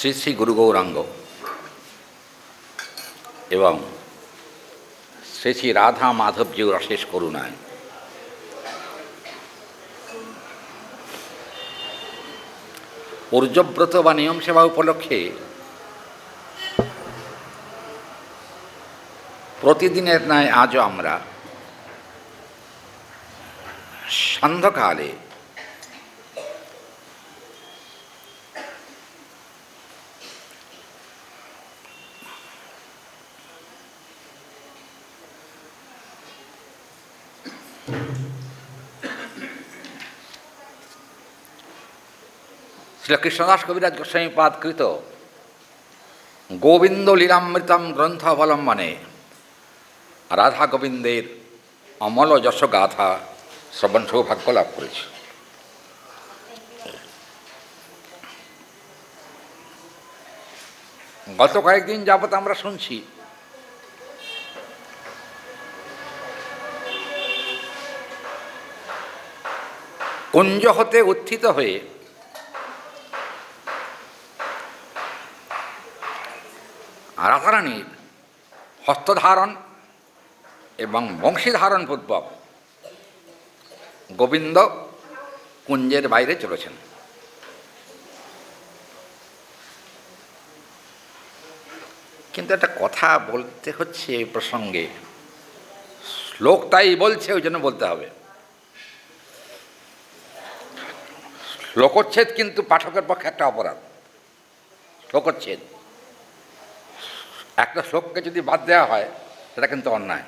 শ্রী শ্রী গুরু গৌরাঙ্গ এবং শ্রী শ্রী রাধা মাধবজিউর অশেষ করুণায় ঊর্জব্রত বা নিয়ম সেবা উপলক্ষে প্রতিদিনের ন্যায় আজও আমরা সান্ধ্যকালে শ্রীকৃষ্ণদাস কবিরাজ গোস্বামীপাদকৃত গোবিন্দ লীলামৃতম গ্রন্থ অবলম্বনে রাধা গোবিন্দের অমল যশগাথা শ্রবণ সৌভাগ্য লাভ করেছি। গত কয়েকদিন যাবৎ আমরা শুনছি কুঞ্জ হতে উত্থিত হয়ে রাধারানীর হস্তধারণ এবং বংশীধারণ পূর্বক গোবিন্দ কুঞ্জের বাইরে চলেছেন। কিন্তু একটা কথা বলতে হচ্ছে এই প্রসঙ্গে, শ্লোকটাই বলছে ওই জন্য বলতে হবে। শ্লোকচ্ছেদ কিন্তু পাঠকের পক্ষে একটা অপরাধ। শ্লোকচ্ছেদ, একটা শ্লোককে যদি বাদ দেওয়া হয় সেটা কিন্তু অন্যায়।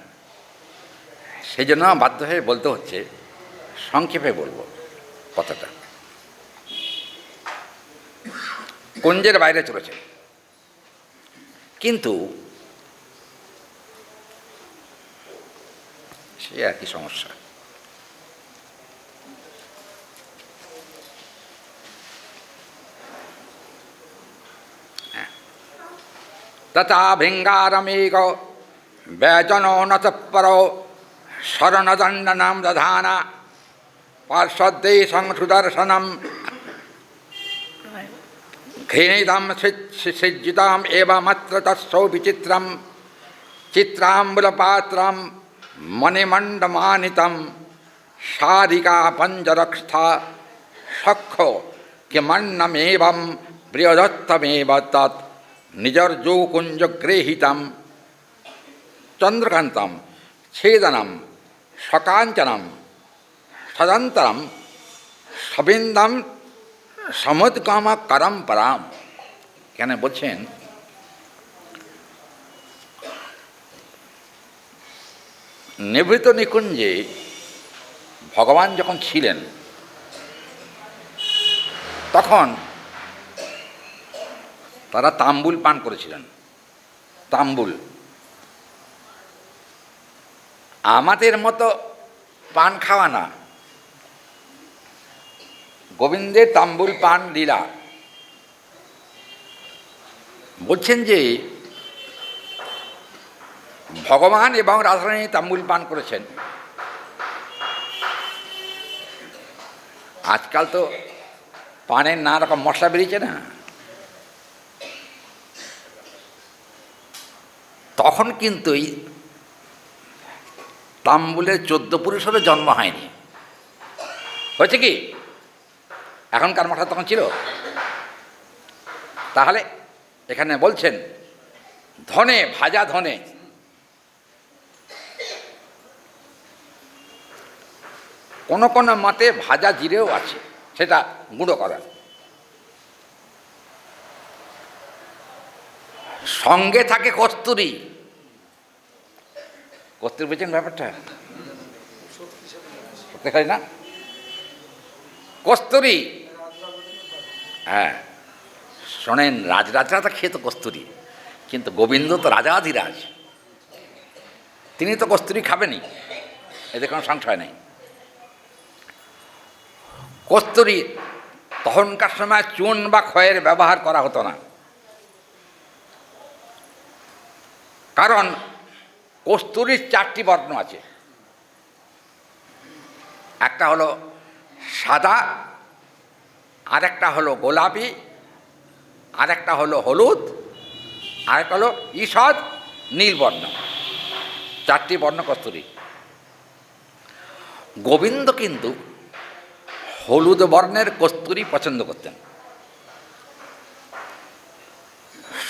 সেই জন্য বাধ্য হয়ে বলতে হচ্ছে, সংক্ষেপে বলবো কথাটা। কুঞ্জের বাইরে চলেছে, কিন্তু সে একই সমস্যা। তথা ভৃঙ্গারমেঘ ব্যজনো নতঃপর শরণদণ্ডনাম দধানা পার্শ্বদেশং সুদর্শনম ঘৃণিদম সৃজ্জিতাম এবমত্র তৎসৌ বিচিত্রম চিত্রাম্বুলপাত্রম মণিমণ্ডমানিতম সারিকা পঞ্জরক্ষা সখ্য কিমন্নমেবম প্রিয়দত্তমেব তৎ নিজর্যৌকুঞ্জগৃহীতম চন্দ্রকান্তম ছেদনম সকাঞ্চনম সদন্তরম সবিন্দম সমুদ্গম করম্পরাম। কেন বলছেন, নিভৃত নিকুঞ্জে ভগবান যখন ছিলেন তখন তারা তাম্বুল পান করেছিলেন। তাম্বুল আমাদের মতো পান খাওয়া না, গোবিন্দের তাম্বুল পান লীলা। বলছেন যে ভগবান এবং রাধারানী তাম্বুল পান করেছেন। আজকাল তো পানের নানা রকম মশলা বেরিয়েছে না, তখন কিন্তু এই তাম্বুলের 14 পুরুষেরও জন্ম হয়নি। হয়েছে কি এখনকার মশলা তখন ছিল? তাহলে এখানে বলছেন ধনে, ভাজা ধনে, কোন কোন মতে ভাজা জিরেও আছে, সেটা গুঁড়ো করা। সঙ্গে থাকে কস্তুরী। কস্তুরী বুঝছেন ব্যাপারটা? দেখাই না কস্তুরী? হ্যাঁ, শোনেন, রাজরাজরা তো খেত কস্তুরী, কিন্তু গোবিন্দ তো রাজাধিরাজ, তিনি তো কস্তুরী খাবেনই, এতে কোনো সংশয় নেই। কস্তুরী তখনকার সময় চুন বা ক্ষয়ের ব্যবহার করা হতো না, কারণ কস্তুরীর 4টি বর্ণ আছে। একটা হলো সাদা, আর একটা হলো গোলাপি, আর একটা হলো হলুদ, আর একটা হলো ঈষৎ নীলবর্ণ, 4টি বর্ণ কস্তুরী। গোবিন্দ কিন্তু হলুদ বর্ণের কস্তুরী পছন্দ করতেন।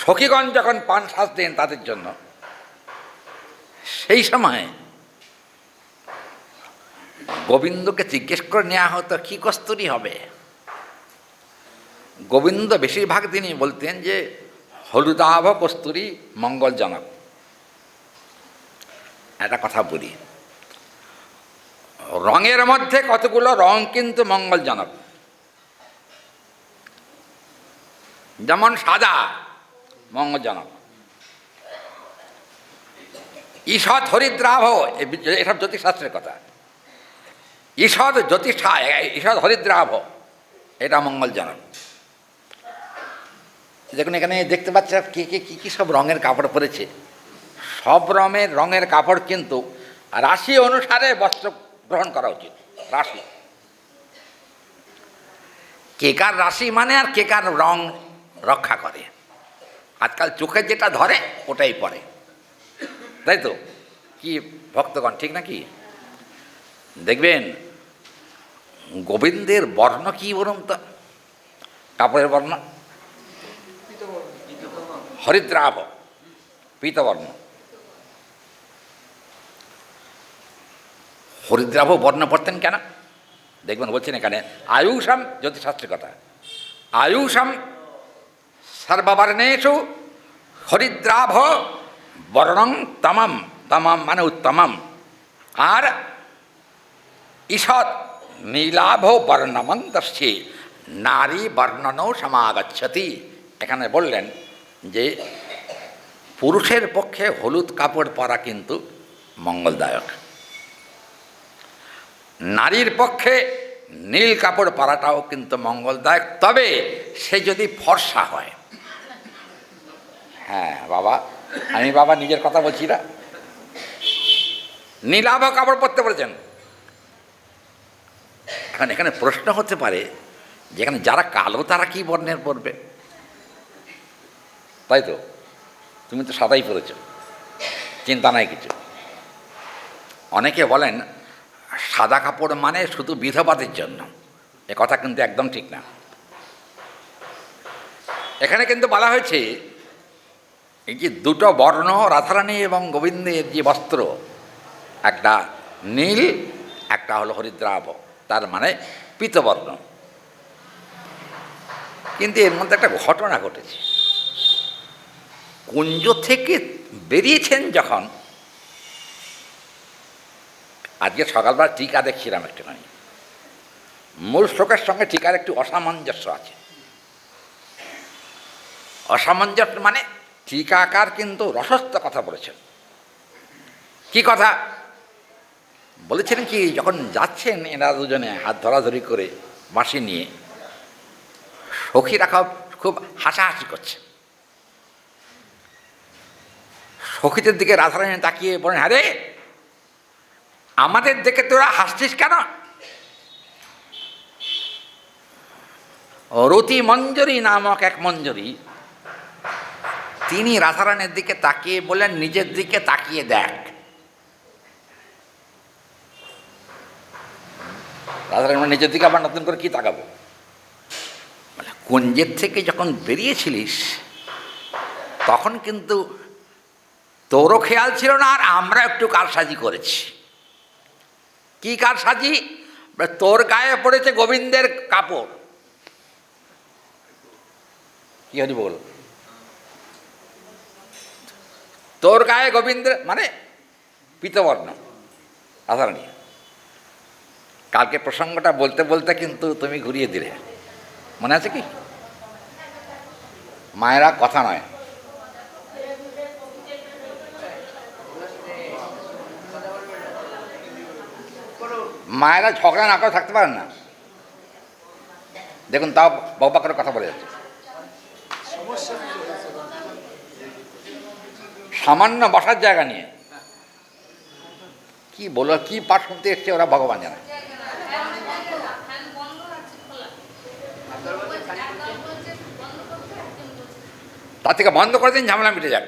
সখীগণ যখন পান সাজতেন তাদের জন্য, সেই সময় গোবিন্দকে জিজ্ঞেস করে নেওয়া হতো কি কস্তুরী হবে। গোবিন্দ বেশিরভাগ দিনই বলতেন যে হলুদাভ কস্তুরী মঙ্গলজনক। একটা কথা বলি, রঙের মধ্যে কতগুলো রং কিন্তু মঙ্গলজনক। যেমন সাদা মঙ্গলজনক, ঈষৎ হরিদ্রাভ, এসব জ্যোতিষশাস্ত্রের কথা। ঈষৎ ঈষৎ হরিদ্রাভ, এটা মঙ্গলজনক। দেখুন এখানে দেখতে পাচ্ছি কে কে কী কী সব রঙের কাপড় পরেছে। সব রঙের কাপড় কিন্তু রাশি অনুসারে বস্ত্র গ্রহণ করা উচিত। রাশি, কে কার রাশি মানে আর কে কার রং রক্ষা করে। আজকাল চোখে যেটা ধরে ওটাই পরে, তাই তো? কি ভক্তগণ, ঠিক নাকি? দেখবেন গোবিন্দের বর্ণ কি বলুন তো, কাপড়ের বর্ণ হরিদ্রাভ, পীতবর্ণ। হরিদ্রাভ বর্ণ পড়তেন কেন? দেখবেন বলছেন এখানে আয়ুষম, জ্যোতিষশাস্ত্রের কথা, আয়ুষম সর্ববর্ণেষু হরিদ্রাভ বর্ণং তমম, তমম মানে উত্তমম, আর ঈষৎ নীলাভ বর্ণমন্তস্যে নারী বর্ণনও সমাগচ্ছতি। এখানে বললেন যে পুরুষের পক্ষে হলুদ কাপড় পরা কিন্তু মঙ্গলদায়ক, নারীর পক্ষে নীল কাপড় পরাটাও কিন্তু মঙ্গলদায়ক, তবে সে যদি ফর্সা হয়। হ্যাঁ বাবা, আমি বাবা নিজের কথা বলছি না, নীলাভ কাপড় পরতে বলেছেন। এখন এখানে প্রশ্ন হতে পারে যেখানে যারা কালো তারা কি বর্ণের পরবে, তাই তো? তুমি তো সাদাই পরেছ, চিন্তা নাই কিছু। অনেকে বলেন সাদা কাপড় মানে শুধু বিধবাদের জন্য, এ কথা কিন্তু একদম ঠিক না। এখানে কিন্তু বলা হয়েছে এই যে দুটো বর্ণ রাধারানী এবং গোবিন্দের যে বস্ত্র, একটা নীল, একটা হলো হরিদ্রাভ, তার মানে পীতবর্ণ। কিন্তু এর মধ্যে একটা ঘটনা ঘটেছে। কুঞ্জ থেকে বেরিয়েছেন যখন, আজকে সকালবেলা টিকা দেখছিলাম একটুখানি, মূল শ্লোকের সঙ্গে টিকার একটু অসামঞ্জস্য আছে। অসামঞ্জস্য মানে টিকাকার কিন্তু রসস্থ কথা বলেছেন। কি কথা বলেছিলেন? কি যখন যাচ্ছেন এরা দুজনে হাত ধরাধরি করে বাঁশি নিয়ে, সখীরা খুব হাসাহাসি করছে। সখীদের দিকে রাধারানী তাকিয়ে বলেন, হ্যাঁ রে, আমাদের দেখে তোরা হাসছিস কেন? রতি মঞ্জরি নামক এক মঞ্জরি, তিনি রাধারানীর দিকে তাকিয়ে বললেন, নিজের দিকে তাকিয়ে দেখ। রাধারানী নিজের দিকে আবার নতুন করে কি তাকাবো? কুঞ্জের থেকে যখন বেরিয়েছিলিস তখন কিন্তু তোরও খেয়াল ছিল না, আর আমরা একটু কারসাজি করেছি। কি কারসাজি? তোর গায়ে পড়েছে গোবিন্দের কাপড়। কি হরি বল, তোর গায়ে গোবিন্দের মানে পীতবর্ণ রাধারানী। কালকে প্রসঙ্গটা বলতে বলতে কিন্তু তুমি ঘুরিয়ে দিলে, মনে আছে কি? মায়েরা কথা নয়, মায়েরা ঝগড়া না করে থাকতে পারেন না। দেখুন তাও বকবক করে কথা বলে যাচ্ছে। সামান্য বসার জায়গা নিয়ে কি বলো, কি পাঠ শুনতে এসছে ওরা ভগবান জানে। তার থেকে বন্ধ করে দিন, ঝামেলা মিটে যাক।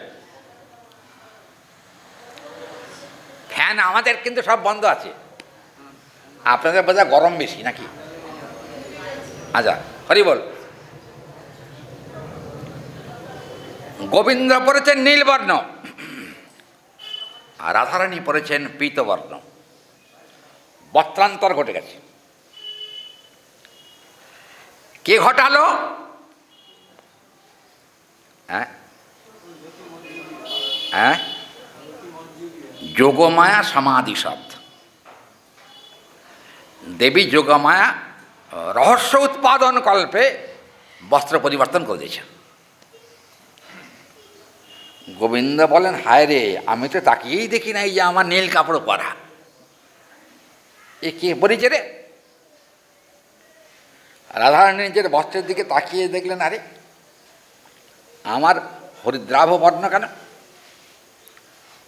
ফ্যান আমাদের কিন্তু সব বন্ধ আছে, আপনাদের বোধহয় গরম বেশি নাকি? আচ্ছা, হরি বল। গোবিন্দ পড়েছেন নীলবর্ণ, আর রাধারানী পড়েছেন পীতবর্ণ। বস্ত্রান্তর ঘটে গেছে। কে ঘটালো? হ্যাঁ হ্যাঁ, যোগমায়া সমাধি শব্দ। দেবী যোগমায়া রহস্য উৎপাদন কল্পে বস্ত্র পরিবর্তন করে দিয়েছেন। গোবিন্দ বলেন, হায় রে, আমি তো তাকিয়েই দেখি নাই যে আমার নীল কাপড় পরা, এ কে পরিচে রে? রাধারানী নিজের বস্ত্রের দিকে তাকিয়ে দেখলেন, আরে আমার হরিদ্রাভ বর্ণ কেন,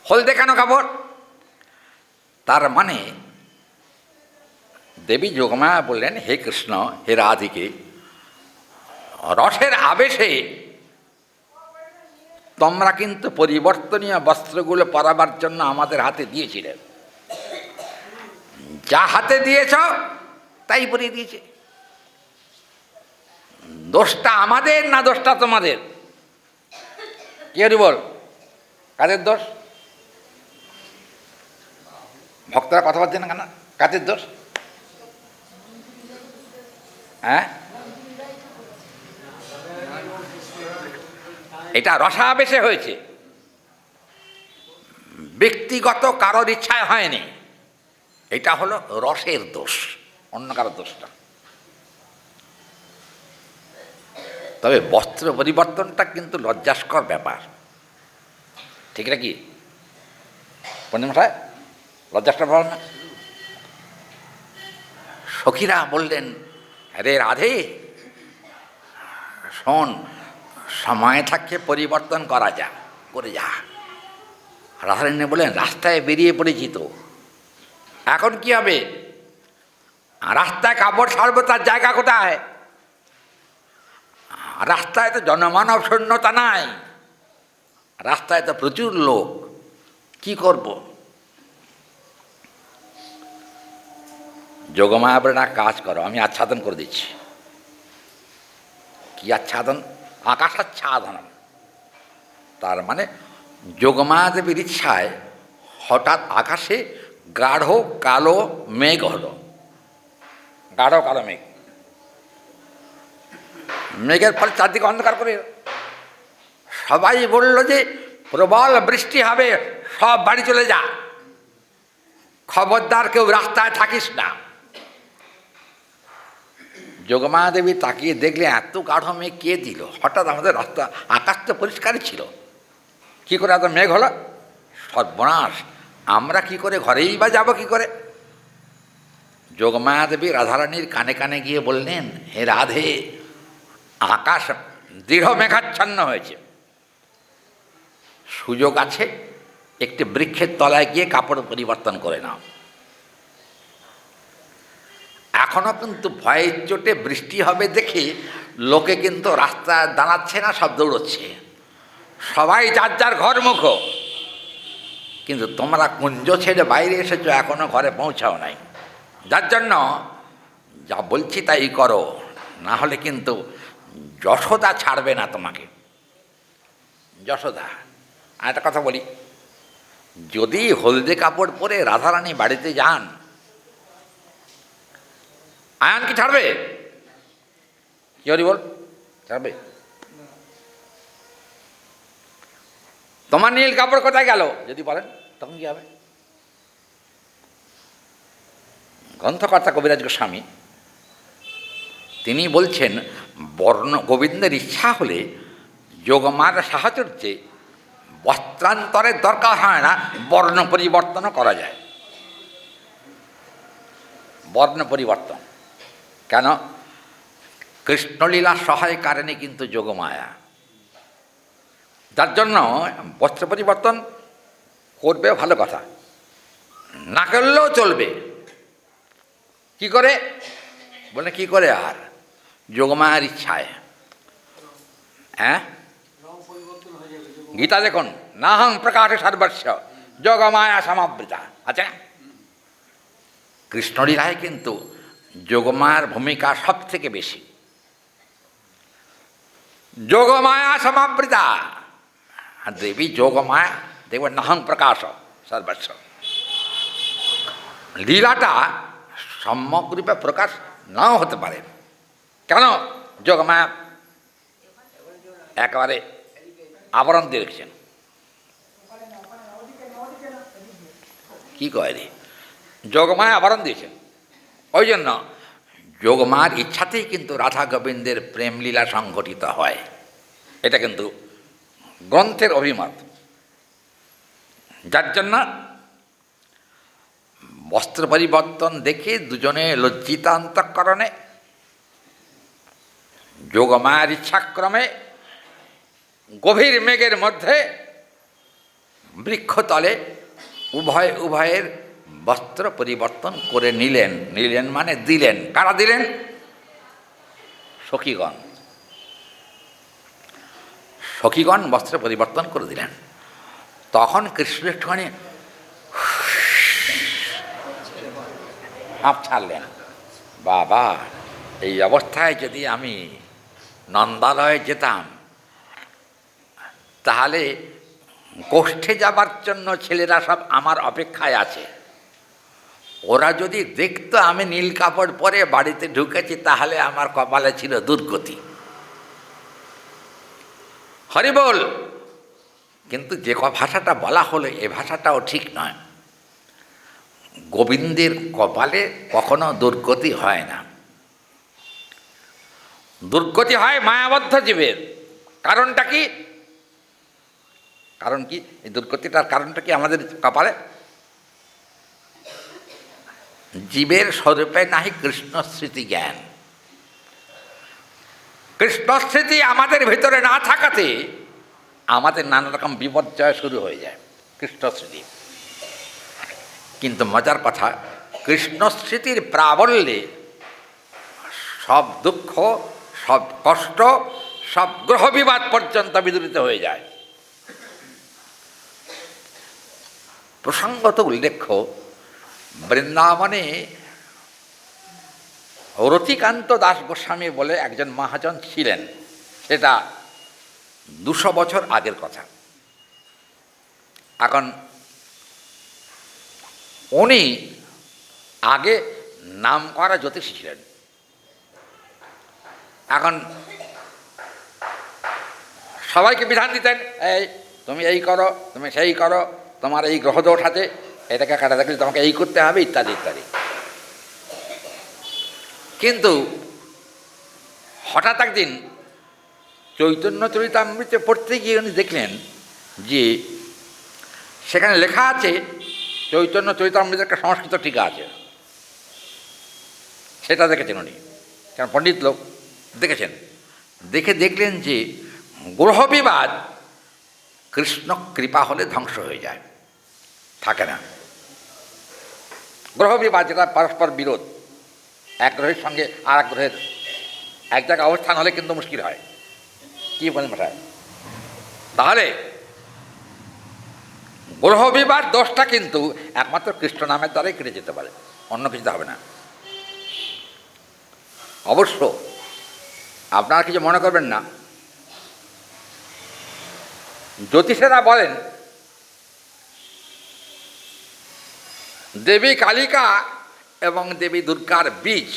হলদে কেন কাপড়? তার মানে দেবী যোগমায়া বললেন, হে কৃষ্ণ, হে রাধিকে, রসের আবেশে তোমরা কিন্তু পরিবর্তনীয় বস্ত্রগুলো পরাবার জন্য আমাদের হাতে দিয়েছিলেন, যা হাতে দিয়েছ তাই পরিয়ে দিয়েছে। দোষটা আমাদের না দোষটা তোমাদের? কি হরি বল, কাদের দোষ? ভক্তরা কথা বলছে না কেন? কাদের দোষ? হ্যাঁ, এটা রসাবেশে হয়েছে, ব্যক্তিগত কারোর ইচ্ছায় হয়নি। এটা হলো রসের দোষ, অন্য কারোর দোষটা। তবে বস্ত্র পরিবর্তনটা কিন্তু লজ্জাস্কর ব্যাপার, ঠিক নাকি পূর্ণিমাশায়? লজ্জাস্কর ব্যাপার না? সখীরা বললেন, রে রাধে শোন, সময় থাকতে পরিবর্তন করা যা, করে যা। রাধারানী বললেন, রাস্তায় বেরিয়ে পড়েছি তো, এখন কি হবে? রাস্তায় কাপড় ছাড়বো, তার জায়গা কোথায়? রাস্তায় তো জনমানব শূন্যতা নাই, রাস্তায় তো প্রচুর লোক, কি করব? যোগমায়া বলে, না কাজ করো, আমি আচ্ছাদন করে দিচ্ছি। কি আচ্ছাদন? আকাশাচ্ছাদন। তার মানে যোগমায়া দেবীর ইচ্ছায় হঠাৎ আকাশে গাঢ় কালো মেঘ হলো, গাঢ় কালো মেঘ। মেঘের ফলে চারদিকে অন্ধকার করে, সবাই বলল যে প্রবল বৃষ্টি হবে, সব বাড়ি চলে যা, খবরদার কেউ রাস্তায় থাকিস না। যোগমায়া দেবী তাকিয়ে দেখলে, এত গাঢ় মেঘ কে দিল? হঠাৎ আমাদের রাস্তা, আকাশ তো পরিষ্কারই ছিল, কী করে এত মেঘ হলো? সর্বনাশ, আমরা কি করে ঘরেই বা যাব কি করে? যোগমায়া দেবী রাধারানীর কানে কানে গিয়ে বললেন, হে রাধে, আকাশ দৃঢ় মেঘাচ্ছন্ন হয়েছে, সুযোগ আছে, একটি বৃক্ষের তলায় গিয়ে কাপড় পরিবর্তন করে নাও। এখনো কিন্তু ভয়ের চোটে বৃষ্টি হবে দেখে লোকে কিন্তু রাস্তায় দাঁড়াচ্ছে না, সব দৌড়চ্ছে, সবাই যার যার ঘর মুখো। কিন্তু তোমরা কুঞ্জ ছেড়ে বাইরে এসেছো, এখনো ঘরে পৌঁছাও নাই, যার জন্য যা বলছি তাই করো, না হলে কিন্তু যশোদা ছাড়বে না তোমাকে। যশোদা, আর একটা কথা বলি, যদি হলদে কাপড় পরে রাধারানী বাড়িতে যান, আয়ান কি ছাড়বে? কি হরি বল, ছাড়বে? তোমার নীল কাপড় কোথায় গেল যদি বলেন, তখন কি হবে? গ্রন্থকর্তা কবিরাজ গোস্বামী তিনি বলছেন, বর্ণ গোবিন্দের ইচ্ছা হলে যোগমার সাহচর্যে বস্ত্রান্তরের দরকার হয় না, বর্ণ পরিবর্তনও করা যায়। বর্ণ পরিবর্তন কেন? কৃষ্ণলীলা সহায় কারণে কিন্তু যোগমায়া, যার জন্য বস্ত্র পরিবর্তন করবে, ভালো কথা, না করলেও চলবে। কি করে বলে, কি করে? আর যোগমায়ার ইচ্ছায়। হ্যাঁ, গীতা দেখুন, নাহং প্রকাশে সর্বস্ব যোগমায়া সমাবৃতা। আচ্ছা, কৃষ্ণলীলায় কিন্তু যোগমায়ার ভূমিকা সব থেকে বেশি। যোগমায়া সমাবৃতা, দেবী যোগমায়া, দেখবেন নাহং প্রকাশ সর্বস্ব। লীলাটা সম্যকরূপে প্রকাশ নাও হতে পারে। কেন? যোগমায়া একেবারে আবরণ দিয়ে রেখেছেন। কি কয় রে? যোগমায়া আবরণ দিয়েছেন। ওই জন্য যোগমার ইচ্ছাতেই কিন্তু রাধা গোবিন্দের প্রেমলীলা সংঘটিত হয়। এটা কিন্তু গ্রন্থের অভিমত। যার জন্য বস্ত্র পরিবর্তন দেখে দুজনে লজ্জিত অন্তঃকরণে যোগমায়ার ইচ্ছাক্রমে গভীর মেঘের মধ্যে বৃক্ষতলে উভয়ের বস্ত্র পরিবর্তন করে নিলেন। নিলেন মানে দিলেন। কারা দিলেন? সখীগণ। সখীগণ বস্ত্র পরিবর্তন করে দিলেন। তখন কৃষ্ণ একটুখানি হাঁপ ছাড়লেন। বাবা, এই অবস্থায় যদি আমি নন্দালয়ে যেতাম, তাহলে গোষ্ঠে যাবার জন্য ছেলেরা সব আমার অপেক্ষায় আছে। ওরা যদি দেখতো আমি নীল কাপড় পরে বাড়িতে ঢুকেছি, তাহলে আমার কপালে ছিল দুর্গতি। হরি বল। কিন্তু যে ভাষাটা বলা হলো, এ ভাষাটাও ঠিক নয়। গোবিন্দের কপালে কখনো দুর্গতি হয় না। দুর্গতি হয় মায়াবদ্ধ জীবের। কারণটা কি? কারণ কি? এই দুর্গতিটার কারণটা কি আমাদের কপালে? জীবের স্বরূপে নাহি কৃষ্ণ স্মৃতি জ্ঞান। কৃষ্ণ স্মৃতি আমাদের ভিতরে না থাকাতে আমাদের নানা রকম বিপর্যয় শুরু হয়ে যায় কৃষ্ণ স্মৃতি। কিন্তু মজার কথা, কৃষ্ণ স্মৃতির প্রাবল্যে সব দুঃখ, সব কষ্ট, সব গ্রহ বিবাদ পর্যন্ত বিদূরিত হয়ে যায়। প্রসঙ্গত উল্লেখ্য, বৃন্দাবনে রতিকান্ত দাস গোস্বামী বলে একজন মহাজন ছিলেন। সেটা 200 বছর আগের কথা। এখন উনি আগে নাম করা জ্যোতিষী ছিলেন। এখন সবাইকে বিধান দিতেন, এই তুমি এই করো, তুমি সেই করো, তোমার এই গ্রহদোষ আছে, এটাকে কাটা দেখলে তোমাকে এই করতে হবে, ইত্যাদি ইত্যাদি। কিন্তু হঠাৎ একদিন চৈতন্য চরিতামৃতে পড়তে গিয়ে উনি দেখলেন যে সেখানে লেখা আছে, চৈতন্য চরিতামৃতের একটা সংস্কৃত টিকা আছে। সেটা দেখেছেন উনি, কারণ পণ্ডিত লোক, দেখেছেন। দেখলেন যে গ্রহ বিবাদ কৃষ্ণ কৃপা হলে ধ্বংস হয়ে যায়, থাকে না। গ্রহ বিবাদ যেটা পরস্পর বিরোধ, এক গ্রহের সঙ্গে আর এক গ্রহের এক জায়গায় অবস্থান হলে কিন্তু মুশকিল হয়। কি বলেন ভাষায়? তাহলে গ্রহ বিবাদ দোষটা কিন্তু একমাত্র কৃষ্ণ নামের দ্বারাই কেটে যেতে পারে, অন্য কিছুতে হবে না। অবশ্য আপনারা কিছু মনে করবেন না, জ্যোতিষেরা বলেন দেবী কালিকা এবং দেবী দুর্গার বীজ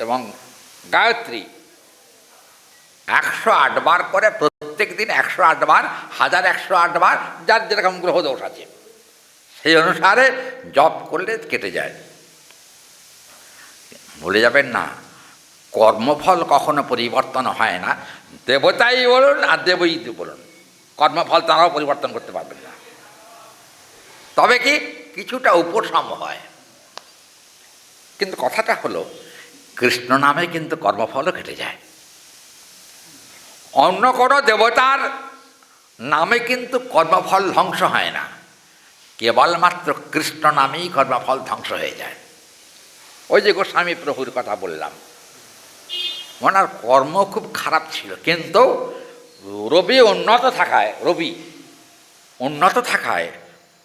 এবং গায়ত্রী 108 বার করে, প্রত্যেক দিন 108 বার, 1108 বার, যার যেরকম গ্রহ দোষ আছে সেই অনুসারে জপ করলে কেটে যায়। ভুলে যাবেন না, কর্মফল কখনো পরিবর্তন হয় না। দেবতাই বলুন আর দেবই বলুন, কর্মফল তারাও পরিবর্তন করতে পারবেন না। তবে কি কিছুটা উপশম হয়। কিন্তু কথাটা হলো, কৃষ্ণ নামে কিন্তু কর্মফলও কেটে যায়। অন্য কোনো দেবতার নামে কিন্তু কর্মফল ধ্বংস হয় না, কেবলমাত্র কৃষ্ণ নামেই কর্মফল ধ্বংস হয়ে যায়। ওই যে গোস্বামী প্রভুর কথা বললাম, ওনার কর্ম খুব খারাপ ছিল, কিন্তু রবি উন্নত থাকায়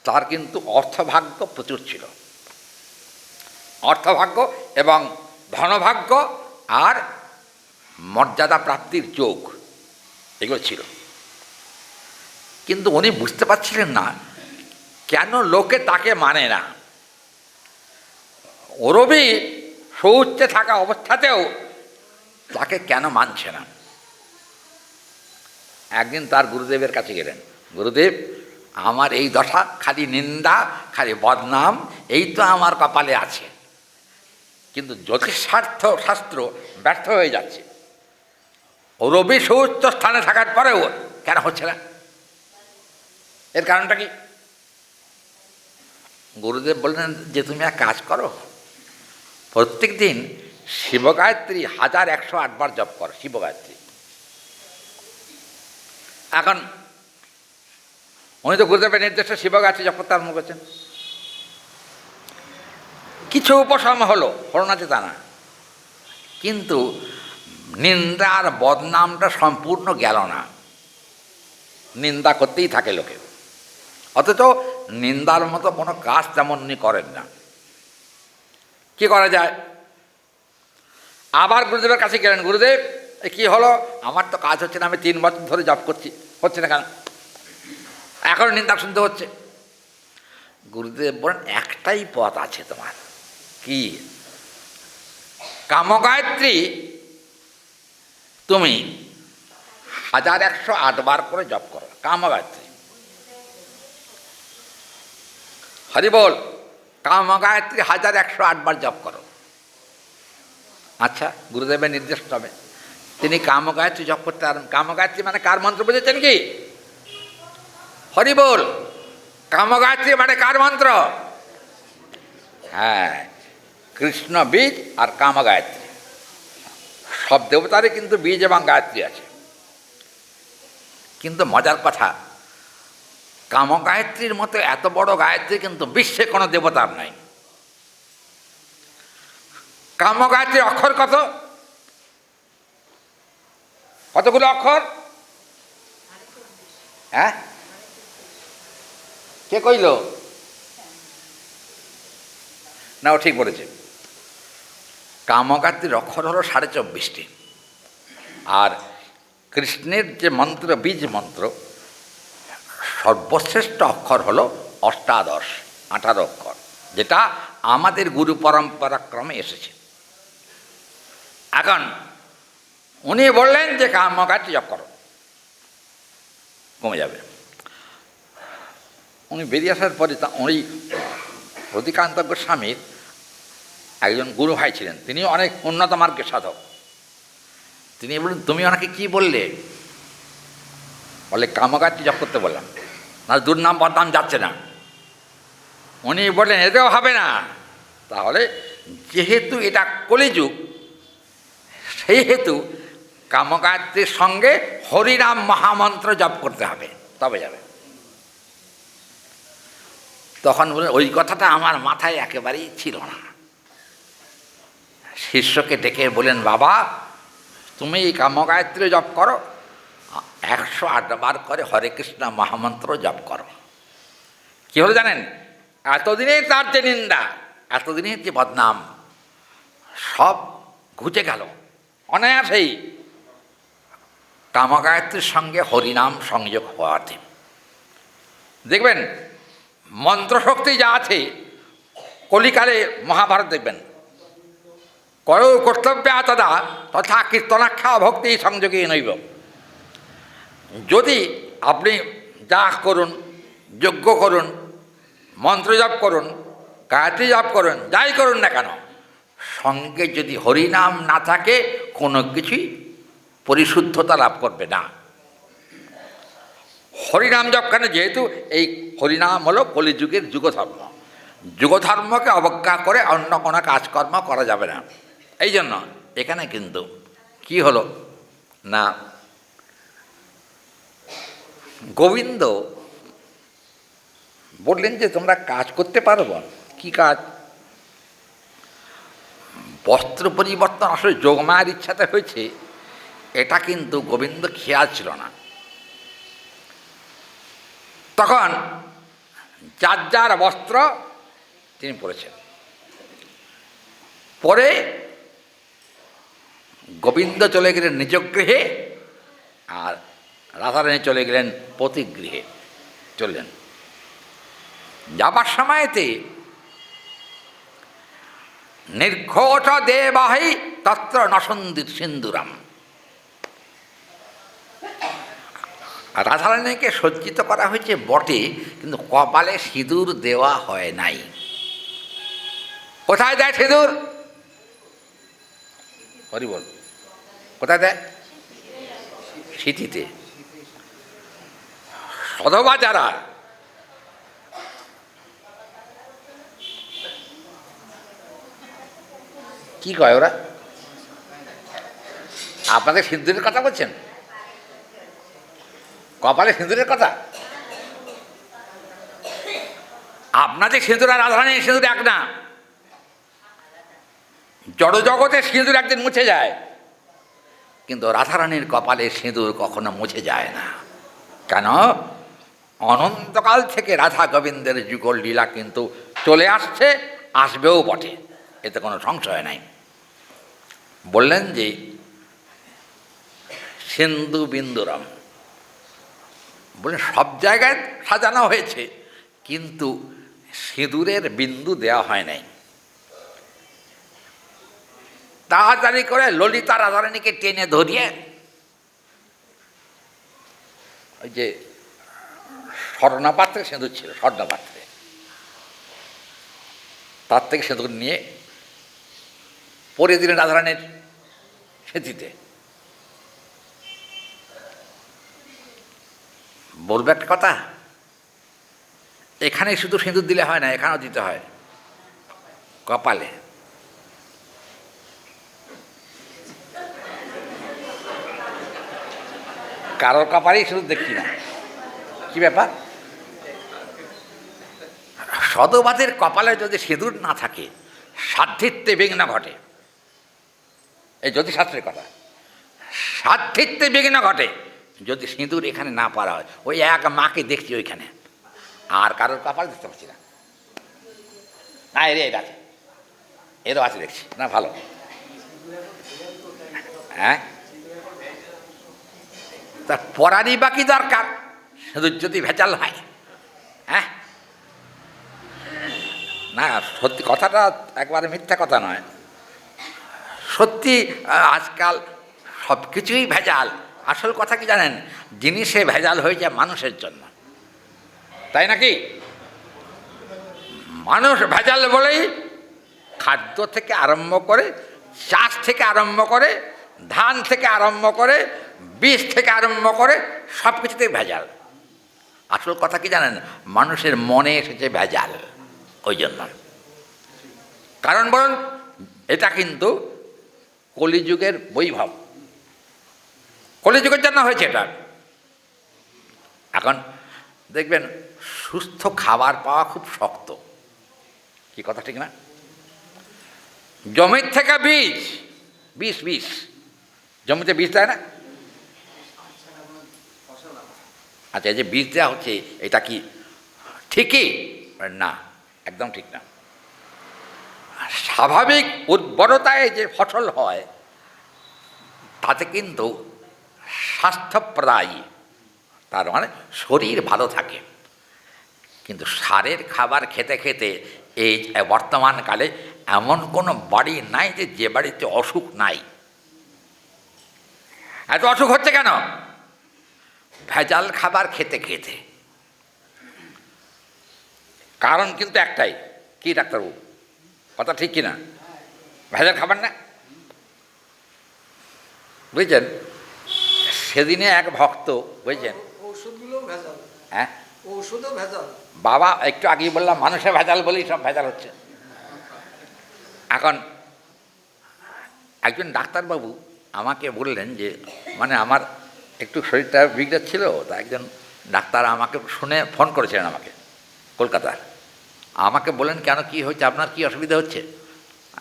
তার কিন্তু অর্থভাগ্য প্রচুর ছিল। অর্থভাগ্য এবং ধনভাগ্য আর মর্যাদা প্রাপ্তির যোগ এগুলো ছিল। কিন্তু উনি বুঝতে পারছিলেন না কেন লোকে তাকে মানে না। রবি সৌচ্চে থাকা অবস্থাতেও তাকে কেন মানছে না। একদিন তার গুরুদেবের কাছে গেলেন, গুরুদেব, আমার এই দশা, খালি নিন্দা, খালি বদনাম, এই তো আমার কপালে আছে, কিন্তু শাস্ত্র ব্যর্থ হয়ে যাচ্ছে। রবি সুউচ্চ স্থানে থাকার পরেও কেন হচ্ছে না, এর কারণটা কি? গুরুদেব বললেন যে তুমি এক কাজ করো, প্রত্যেক দিন শিবগায়ত্রী 1108 বার জপ করো, শিবগায়ত্রী। এখন উনি তো গুরুদেবের নির্দেশে শিবগায়ত্রী জপ করতে আরম্ভ করছেন। কিছু উপশম হলো না যে তা না, কিন্তু নিন্দার বদনামটা সম্পূর্ণ গেল না। নিন্দা করতেই থাকে লোকে, অথচ নিন্দার মতো কোনো কাজ তেমন উনি করেন না। কি করা যায়? আবার গুরুদেবের কাছে গেলেন, গুরুদেব কি হলো, আমার তো কাজ হচ্ছে না, আমি 3 বছর ধরে জপ করছি, হচ্ছে না কেন, এখন নিন্দা শুনতে হচ্ছে। গুরুদেব বলেন একটাই পথ আছে তোমার। কি? কামগায়ত্রী তুমি 1108 বার করে জপ করো, কামগায়ত্রী। হরি বল, কামগায়ত্রী 1108 বার জপ করো। আচ্ছা, গুরুদেবের নির্দেশ হবে, তিনি কামগায়ত্রী জপ করতে আরম্ভ। কামগায়ত্রী মানে কার মন্ত্র বুঝেছেন কি? হরি বল, কামগায়ত্রী মানে কার মন্ত্র? হ্যাঁ, কৃষ্ণ বীজ আর কামগায়ত্রী। সব দেবতারই কিন্তু বীজ এবং গায়ত্রী আছে। কিন্তু মজার কথা, কামগায়ত্রীর মতো এত বড় গায়ত্রী কিন্তু বিশ্বে কোনো দেবতার নাই। কামগায়ত্রীর অক্ষর কতগুলো অক্ষর? হ্যাঁ, কে কইল? না, ও ঠিক বলেছে। কামগায়ত্রীর অক্ষর হলো 24.5টি, আর কৃষ্ণের যে মন্ত্র, বীজ মন্ত্র, সর্বশ্রেষ্ঠ অক্ষর হলো 18 অক্ষর, যেটা আমাদের গুরু পরম্পরাক্রমে এসেছে। এখন উনি বললেন যে কামগায়ত্রী জপ করো, কমে যাবে। উনি বেরিয়ে আসার পরে উনি রতিকান্ত গোস্বামীর একজন গুরু ভাই ছিলেন, তিনি অনেক উন্নত মার্গের সাধক। তিনি বললেন, তুমি ওনাকে কি বললে? বলে কামগায়ত্রী জপ করতে বললাম, না দুর্নাম বদনাম যাচ্ছে না। উনি বললেন এতেও হবে না, তাহলে যেহেতু এটা কলিযুগ, সেই হেতু কামগায়ত্রীর সঙ্গে হরিনাম মহামন্ত্র জপ করতে হবে, তবে যাবে। তখন বলে ওই কথাটা আমার মাথায় একেবারেই ছিল না। শিষ্যকে ডেকে বলেন, বাবা তুমি এই কামগায়ত্রী জপ করো, 108 বার করে হরে কৃষ্ণ মহামন্ত্র জপ করো। কী হলো জানেন? এতদিনে তার যে নিন্দা, এতদিনের যে বদনাম, সব ঘুচে গেল অনায়াসেই কামগায়ত্রীর সঙ্গে হরিনাম সংযোগ হওয়াতে। দেখবেন মন্ত্রশক্তি যা আছে, কলিকালে মহাভারত দেখবেন, কয় কর্তব্য তদা তথা কীর্তনাখ্যা ভক্তি সংযোগে নৈব। যদি আপনি যা করুন, যজ্ঞ করুন, মন্ত্র জপ করুন, গায়ত্রী জপ করুন, যাই করুন না কেন, সঙ্গে যদি হরিনাম না থাকে কোনো কিছুই পরিশুদ্ধতা লাভ করবে না। হরিনাম জপখানে যেহেতু এই হরিনাম হলো কলিযুগের যুগধর্ম, যুগধর্মকে অবজ্ঞা করে অন্য কোনো কাজকর্ম করা যাবে না। এই জন্য এখানে কিন্তু কি হলো না, গোবিন্দ বললেন যে তোমরা কাজ করতে পারবো। কি কাজ? বস্ত্র পরিবর্তন আসলে যোগমায়ার ইচ্ছাতে হয়েছে, এটা কিন্তু গোবিন্দ খেয়াল ছিল না। তখন যার যার বস্ত্র তিনি পরেছেন। পরে গোবিন্দ চলে গেলেন নিজ গৃহে, আর রাধারানী চলে গেলেন পতিগৃহে চললেন। যাবার সময়তে নির্ঘোষ দেবাহি তত্র নসন্দির সিন্দুরাম, রাধারানীকে সজ্জিত করা হয়েছে বটে, কিন্তু কপালে সিঁদুর দেওয়া হয় নাই। কোথায় দেয় সিঁদুর? হরি বল, কোথায় দেয়? সিঁথিতে। সধবা যারা কি কয় ওরা? আপনাদের সিঁদুরের কথা বলছেন? কপালে সিঁদুরের কথা? আপনাদের সিঁদুর আর রাধারানীর সিঁদুর এক না। জড় জগতের সিঁদুর একদিন মুছে যায়, কিন্তু রাধারানীর কপালে সিঁদুর কখনো মুছে যায় না। কেন? অনন্তকাল থেকে রাধা গোবিন্দের যুগল লীলা কিন্তু চলে আসছে, আসবেও বটে, এতে কোনো সংশয় নাই। বললেন যে সিন্ধু বিন্দুরম, বলে সব জায়গায় সাজানো হয়েছে, কিন্তু সিঁদুরের বিন্দু দেওয়া হয় নাই। তাড়াতাড়ি করে ললিতা রাধারানীকে টেনে ধরিয়ে ওই যে স্বর্ণপাত্রে সিঁদুর ছিল, স্বর্ণপাত্রে, তার থেকে সিঁদুর নিয়ে পরে দিলেন রাধারানীর সিঁথিতে। বলবে একটা কথা, এখানে শুধু সিঁদুর দিলে হয় না, এখানেও দিতে হয় কপালে। কারোর কপালেই সিঁদুর দেখছি না, কি ব্যাপার? সধবাদের কপালে যদি সিঁদুর না থাকে, সাধ্বিত্বে বিঘ্ন ঘটে। এই জ্যোতিষশাস্ত্রের কথা, সাধ্বিত্বে বিঘ্ন ঘটে যদি সিঁদুর এখানে না পারা হয়। ওই এক মাকে দেখছি ওইখানে, আর কারোর কপাল দেখতে পাচ্ছি না। না এর এটা আছে, এরও আছে দেখছি না, ভালো। হ্যাঁ, তা পরারই বাকি দরকার, সিঁদুর যদি ভেজাল হয়। হ্যাঁ না, সত্যি কথাটা একবারে মিথ্যা কথা নয়, সত্যি। আজকাল সব কিছুই ভেজাল। আসল কথা কি জানেন? জিনিসে ভেজাল হয়ে যায় মানুষের জন্য, তাই নাকি? মানুষ ভেজাল বলেই খাদ্য থেকে আরম্ভ করে, চাষ থেকে আরম্ভ করে, ধান থেকে আরম্ভ করে, বীজ থেকে আরম্ভ করে, সব কিছুতেই ভেজাল। আসল কথা কি জানেন? মানুষের মনে এসেছে ভেজাল, ওই জন্য। কারণ বলুন, এটা কিন্তু কলিযুগের বৈভব, কলিযুগের জন্য হয়েছে এটা। এখন দেখবেন সুস্থ খাবার পাওয়া খুব শক্ত, কি কথা ঠিক না? জমির থেকে বীজ, বিষ বিষ, জমিতে বীজ দেয় না? আচ্ছা, এই যে বীজ দেওয়া হচ্ছে, এটা কি ঠিকই? না, একদম ঠিক না। স্বাভাবিক উর্বরতায় যে ফসল হয়, তাতে কিন্তু স্বাস্থ্যপ্রদায়ী, তার মানে শরীর ভালো থাকে। কিন্তু সারের খাবার খেতে খেতে এই বর্তমানকালে এমন কোনো বাড়ি নাই যে বাড়িতে অসুখ নাই। এত অসুখ হচ্ছে কেন? ভেজাল খাবার খেতে খেতে। কারণ কিন্তু একটাই, কি ডাক্তারবাবু, কথা ঠিক কিনা? ভেজাল খাবার না, বুঝছেন? সেদিনে এক ভক্ত, বুঝছেন, ওষুধগুলো ভেজাল। হ্যাঁ, ওষুধও ভেজাল। বাবা একটু আগেই বললাম মানুষের ভেজাল বলেই সব ভেজাল হচ্ছে। এখন একজন ডাক্তারবাবু আমাকে বললেন যে, মানে আমার একটু শরীরটা বিগড়াচ্ছিল, তা একজন ডাক্তার আমাকে শুনে ফোন করেছিলেন আমাকে, কলকাতার। আমাকে বললেন, কেন, কি হচ্ছে আপনার, কি অসুবিধা হচ্ছে?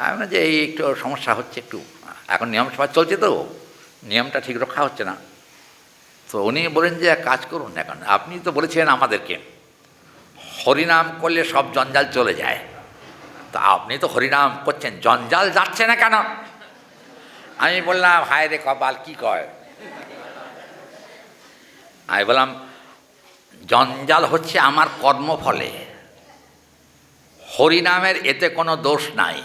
আমি যে এই একটু সমস্যা হচ্ছে, একটু এখন নিয়ম সভা চলছে তো, নিয়মটা ঠিক রক্ষা হচ্ছে না। তো উনি বলেন যে এক কাজ করুন, এখন আপনি তো বলেছিলেন আমাদেরকে হরিনাম করলে সব জঞ্জাল চলে যায়, তা আপনি তো হরিনাম করছেন, জঞ্জাল যাচ্ছে না কেন? আমি বললাম, হায় রে কপাল, কি কয়? আমি বললাম, জঞ্জাল হচ্ছে আমার কর্মফলে, হরিনামের এতে কোনো দোষ নাই।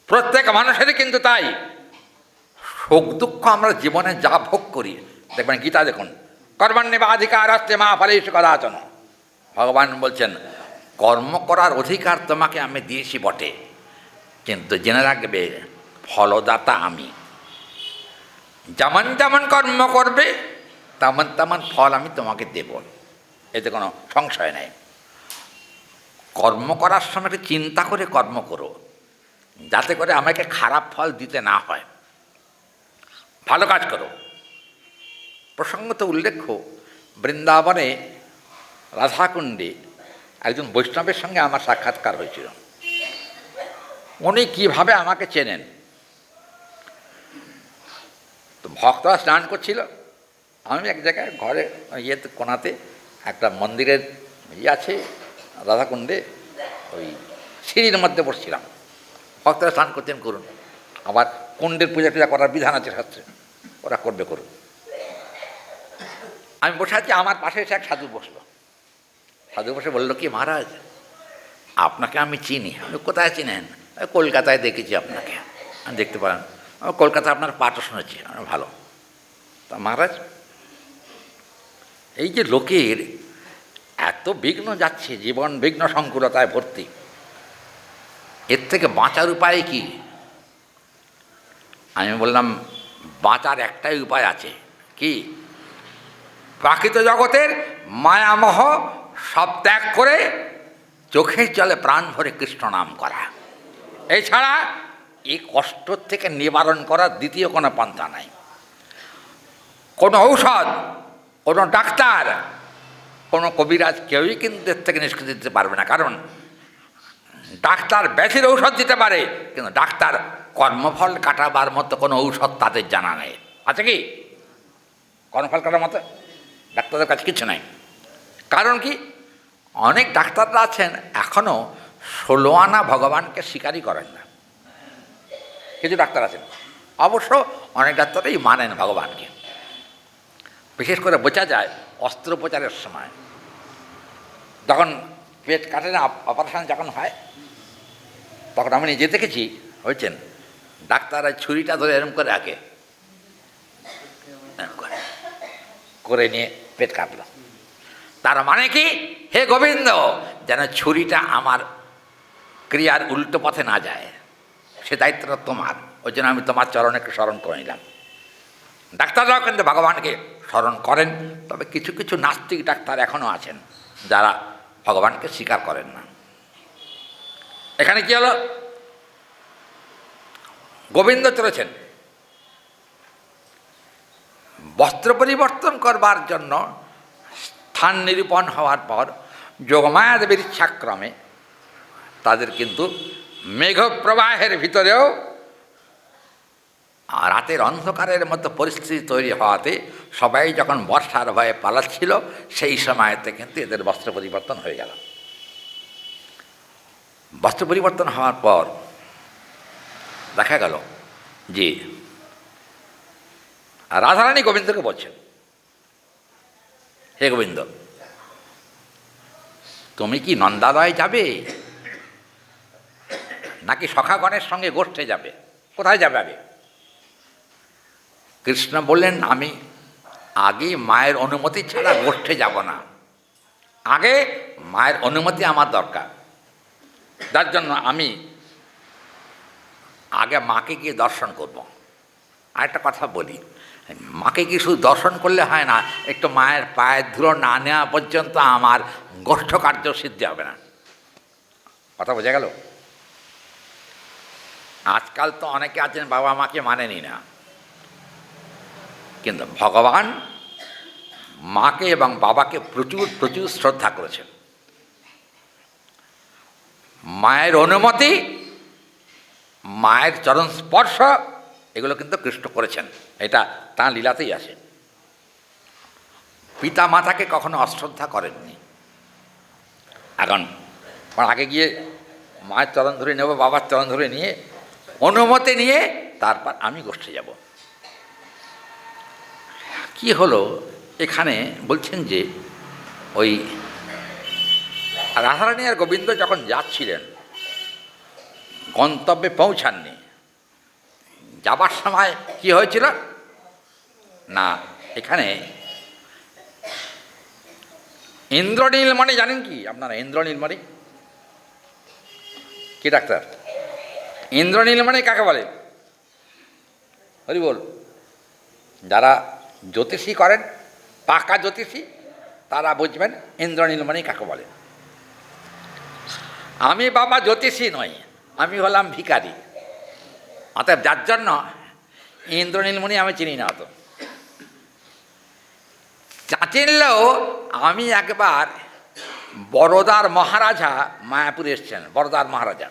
প্রত্যেক মানুষেরই কিন্তু তাই। সুখ দুঃখ আমরা জীবনে যা ভোগ করি, দেখবেন গীতা দেখুন, কর্মণ্যেবাধিকার আসতে মা ফলেষু কদাচন। ভগবান বলছেন, কর্ম করার অধিকার তোমাকে আমি দিয়েছি বটে, কিন্তু জেনে রাখবে ফলদাতা আমি। যেমন যেমন কর্ম করবে তেমন তেমন ফল আমি তোমাকে দেব, এতে কোনো সংশয় নেই। কর্ম করার সময় একটু চিন্তা করে কর্ম করো, যাতে করে আমাকে খারাপ ফল দিতে না হয়। ভালো কাজ করো। প্রসঙ্গত উল্লেখ্য, বৃন্দাবনে রাধাকুণ্ডে একজন বৈষ্ণবের সঙ্গে আমার সাক্ষাৎকার হয়েছিল। উনি কীভাবে আমাকে চেনেন, তো ভক্তরা স্নান করছিল, আমি এক জায়গায় ঘরে ইয়েতে কোনাতে একটা মন্দিরের আছে রাধাকুণ্ডে, ওই সিঁড়ির মধ্যে বসছিলাম। ভক্তরা স্নান করতেন, করুন, আবার কুণ্ডের পূজা টুজা করার বিধান আছে শাস্ত্রে, ওরা করবে করুন। আমি বসে আছি, আমার পাশে এসে এক সাধু বসলো। সাধু বসে বললো, কি মহারাজ, আপনাকে আমি চিনি। আমি, কোথায় চিনেন? কলকাতায় দেখেছি আপনাকে। আমি, দেখতে পারেন, কলকাতায় আপনার পাঠও শুনেছি। আমি, ভালো। তা মহারাজ, এই যে লোকের এত বিঘ্ন যাচ্ছে, জীবন বিঘ্ন সংকুলতায় ভর্তি, এর থেকে বাঁচার উপায় কি? আমি বললাম, বাঁচার একটাই উপায় আছে। কি? প্রাকৃত জগতের মায়ামোহ সব ত্যাগ করে চোখের জলে প্রাণ ভরে কৃষ্ণ নাম করা। এছাড়া এই কষ্ট থেকে নিবারণ করার দ্বিতীয় কোনো পন্থা নাই। কোনো ঔষধ, কোনো ডাক্তার, কোনো কবিরাজ কেউই কিন্তু এর থেকে নিষ্কৃতি দিতে পারবে না। কারণ ডাক্তার ব্যাধির ঔষধ দিতে পারে, কিন্তু ডাক্তার কর্মফল কাটাবার মতো কোনো ঔষধ তাদের জানা নেই। আছে কি? কর্মফল কাটার মতো ডাক্তারদের কাছে কিছু নাই। কারণ কি? অনেক ডাক্তাররা আছেন এখনও 16 আনা ভগবানকে স্বীকারই করেন না। কিছু ডাক্তার আছেন, অবশ্য অনেক ডাক্তারই মানেন ভগবানকে। বিশেষ করে বোঝা যায় অস্ত্রোপচারের সময়, যখন পেট কাটে না, অপারেশন যখন হয়, তখন আমি নিজে দেখেছি, হয়েছেন ডাক্তাররা ছুরিটা ধরে এরম করে রাখে, করে নিয়ে পেট কাটল। তার মানে কি? হে গোবিন্দ, যেন ছুরিটা আমার ক্রিয়ার উল্টো পথে না যায়, সে দায়িত্বটা তোমার। ওই জন্য আমি তোমার চরণে স্মরণ করে নিলাম। ডাক্তাররাও কিন্তু ভগবানকে স্মরণ করেন, তবে কিছু কিছু নাস্তিক ডাক্তার এখনও আছেন যারা ভগবানকে স্বীকার করেন না। এখানে কি হলো? গোবিন্দ চলেছেন বস্ত্র পরিবর্তন করবার জন্য। স্থান নিরূপণ হওয়ার পর যোগমায়া দেবীর ইচ্ছাক্রমে তাদের কিন্তু মেঘপ্রবাহের ভিতরেও রাতের অন্ধকারের মতো পরিস্থিতি তৈরি হওয়াতে সবাই যখন বর্ষার ভয়ে পালাচ্ছিল, সেই সময়তে কিন্তু এদের বস্ত্র পরিবর্তন হয়ে গেল। বস্ত্র পরিবর্তন হওয়ার পর দেখা গেল যে রাধারানী গোবিন্দকে বলছেন, হে গোবিন্দ, তুমি কি নন্দালয়ে যাবে নাকি সখাগণের সঙ্গে গোষ্ঠে যাবে? কোথায় যাবে আগে? কৃষ্ণ বললেন, আমি আগে মায়ের অনুমতি ছাড়া গোষ্ঠে যাব না, আগে মায়ের অনুমতি আমার দরকার। যার জন্য আমি আগে মাকে গিয়ে দর্শন করব। আরেকটা কথা বলি, মাকে কি শুধু দর্শন করলে হয় না, একটু মায়ের পায়ের ধুলো না নেওয়া পর্যন্ত আমার গোষ্ঠ কার্য সিদ্ধি হবে না। কথা বোঝা গেল? আজকাল তো অনেকে আছেন বাবা মাকে মানেনি না, কিন্তু ভগবান মাকে এবং বাবাকে প্রচুর প্রচুর শ্রদ্ধা করেছেন। মায়ের অনুমতি, মায়ের চরণ স্পর্শ, এগুলো কিন্তু কৃষ্ণ করেছেন। এটা তাঁর লীলাতেই আসে। পিতা মাতাকে কখনো অশ্রদ্ধা করেননি। এখন আগে গিয়ে মায়ের চরণ ধরে নেব, বাবার চরণ ধরে নিয়ে অনুমতি নিয়ে তারপর আমি গোষ্ঠে যাব। কি হলো এখানে বলছেন যে ওই রাধারানী আর গোবিন্দ যখন যাচ্ছিলেন, গন্তব্যে পৌঁছাননি, যাবার সময় কি হয়েছিল না, এখানে ইন্দ্রনীলমণি, জানেন কি আপনারা ইন্দ্রনীলমণি কি ডাক্তার? ইন্দ্রনীলমণি কাকে বলে? হরি বল। যারা জ্যোতিষী করেন, পাকা জ্যোতিষী, তারা বুঝবেন ইন্দ্রনীলমণি কাকে বলে। আমি বাবা জ্যোতিষী নই, আমি হলাম ভিখারি, অতএব যার জন্য ইন্দ্রনীলমণি আমি চিনি না। তো চিনলেও আমি একবার বরোদার মহারাজা মায়াপুরে এসছেন, বরোদার মহারাজা,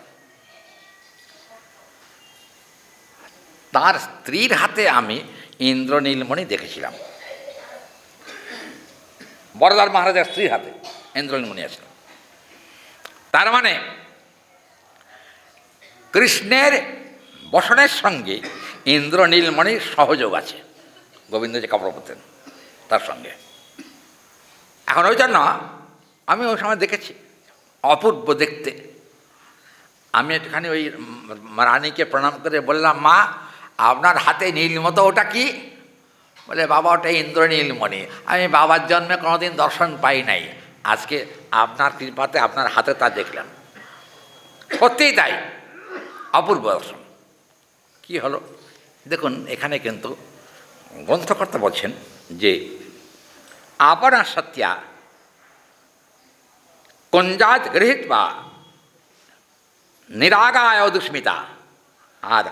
তার স্ত্রীর হাতে আমি ইন্দ্রনীলমণি দেখেছিলাম। বরোদার মহারাজার স্ত্রীর হাতে ইন্দ্রনীলমণি আছে। তার মানে কৃষ্ণের বসনের সঙ্গে ইন্দ্রনীলমণির সহযোগ আছে, গোবিন্দ যে কাপড় পরতেন তার সঙ্গে। এখন ওই জন্য আমি ওই সময় দেখেছি, অপূর্ব দেখতে। আমি একটুখানি ওই রানীকে প্রণাম করে বললাম, মা আপনার হাতে নীল মতো ওটা কি? বলে, বাবা ওটা ইন্দ্রনীলমণি। আমি বাবার জন্মে কোনোদিন দর্শন পাই নাই, আজকে আপনার কৃপাতে আপনার হাতে তা দেখলাম। সত্যিই তাই, অপূর্ব দর্শন। কি হলো দেখুন, এখানে কিন্তু গ্রন্থকর্তা বলছেন যে আপনা সত্যা কুঞ্জাত গৃহীত্বা নিরাগায় দুষ্মিতা আর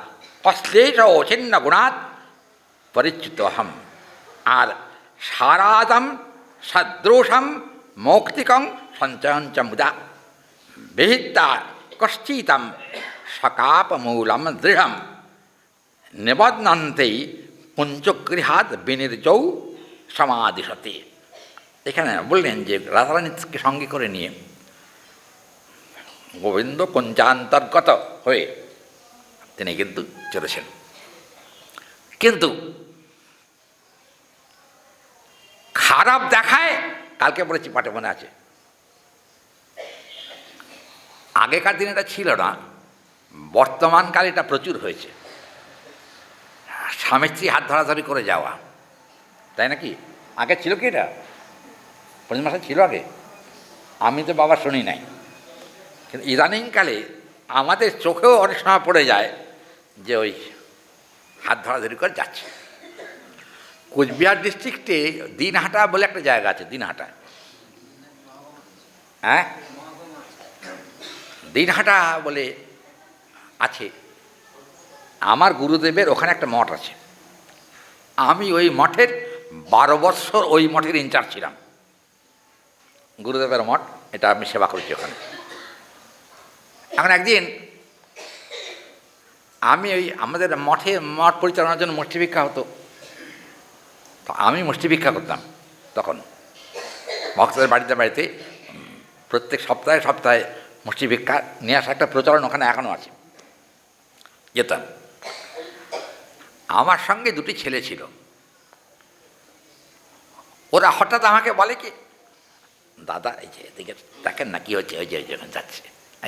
অশ্লেষ ছিন্ন গুণাৎ পরিচ্যুত অহম আর সারাদম সদৃশম মৌক্তিকং সঞ্চয়ঞ্চ মুদা বিহিতা কশ্চিতম সকাপমূলম দৃঢ়ম নিবধ্নন্তে পুঞ্চগৃহাৎ বিনির্যৌ সমাদিশতে। এখানে বললেন যে রাধারানীকে সঙ্গে করে নিয়ে গোবিন্দ কুঞ্জান্তর্গত হয়ে তিনি কিন্তু চলেছেন। কিন্তু খারাপ দেখায়, কালকে বলেছি পাঠে মনে আছে, আগেকার দিনে এটা ছিল না, বর্তমানকালে এটা প্রচুর হয়েছে। স্বামী স্ত্রী হাত ধরাধরি করে যাওয়া, তাই নাকি? আগে ছিল কি এটা? পঁচিশ মাসে ছিল আগে, আমি তো বাবা শুনি নাই। কিন্তু ইদানিংকালে আমাদের চোখেও অনেক সময় পড়ে যায় যে ওই হাত ধরাধরি করে যাচ্ছে। কোচবিহার ডিস্ট্রিক্টে দিনহাটা বলে একটা জায়গা আছে, দিনহাটা, হ্যাঁ দিনহাটা বলে আছে। আমার গুরুদেবের ওখানে একটা মঠ আছে, আমি ওই মঠের 12 বৎসর ওই মঠের ইনচার্জ ছিলাম। গুরুদেবের মঠ, এটা আমি সেবা করেছি ওখানে। এখন একদিন আমি ওই আমাদের মঠ পরিচালনার জন্য মুষ্টি ভিক্ষা হতো, তো আমি মুষ্টি ভিক্ষা করতাম তখন ভক্তদের বাড়িতে বাড়িতে। প্রত্যেক সপ্তাহে সপ্তাহে মুষ্টি ভিক্ষা নিয়ে আসা একটা প্রচলন ওখানে এখনও আছে, যেতাম। আমার সঙ্গে 2টি ছেলে ছিল, ওরা হঠাৎ আমাকে বলে কি, দাদা এই যে এদিকে দেখেন না কি হচ্ছে, ওই যে যখন যাচ্ছে,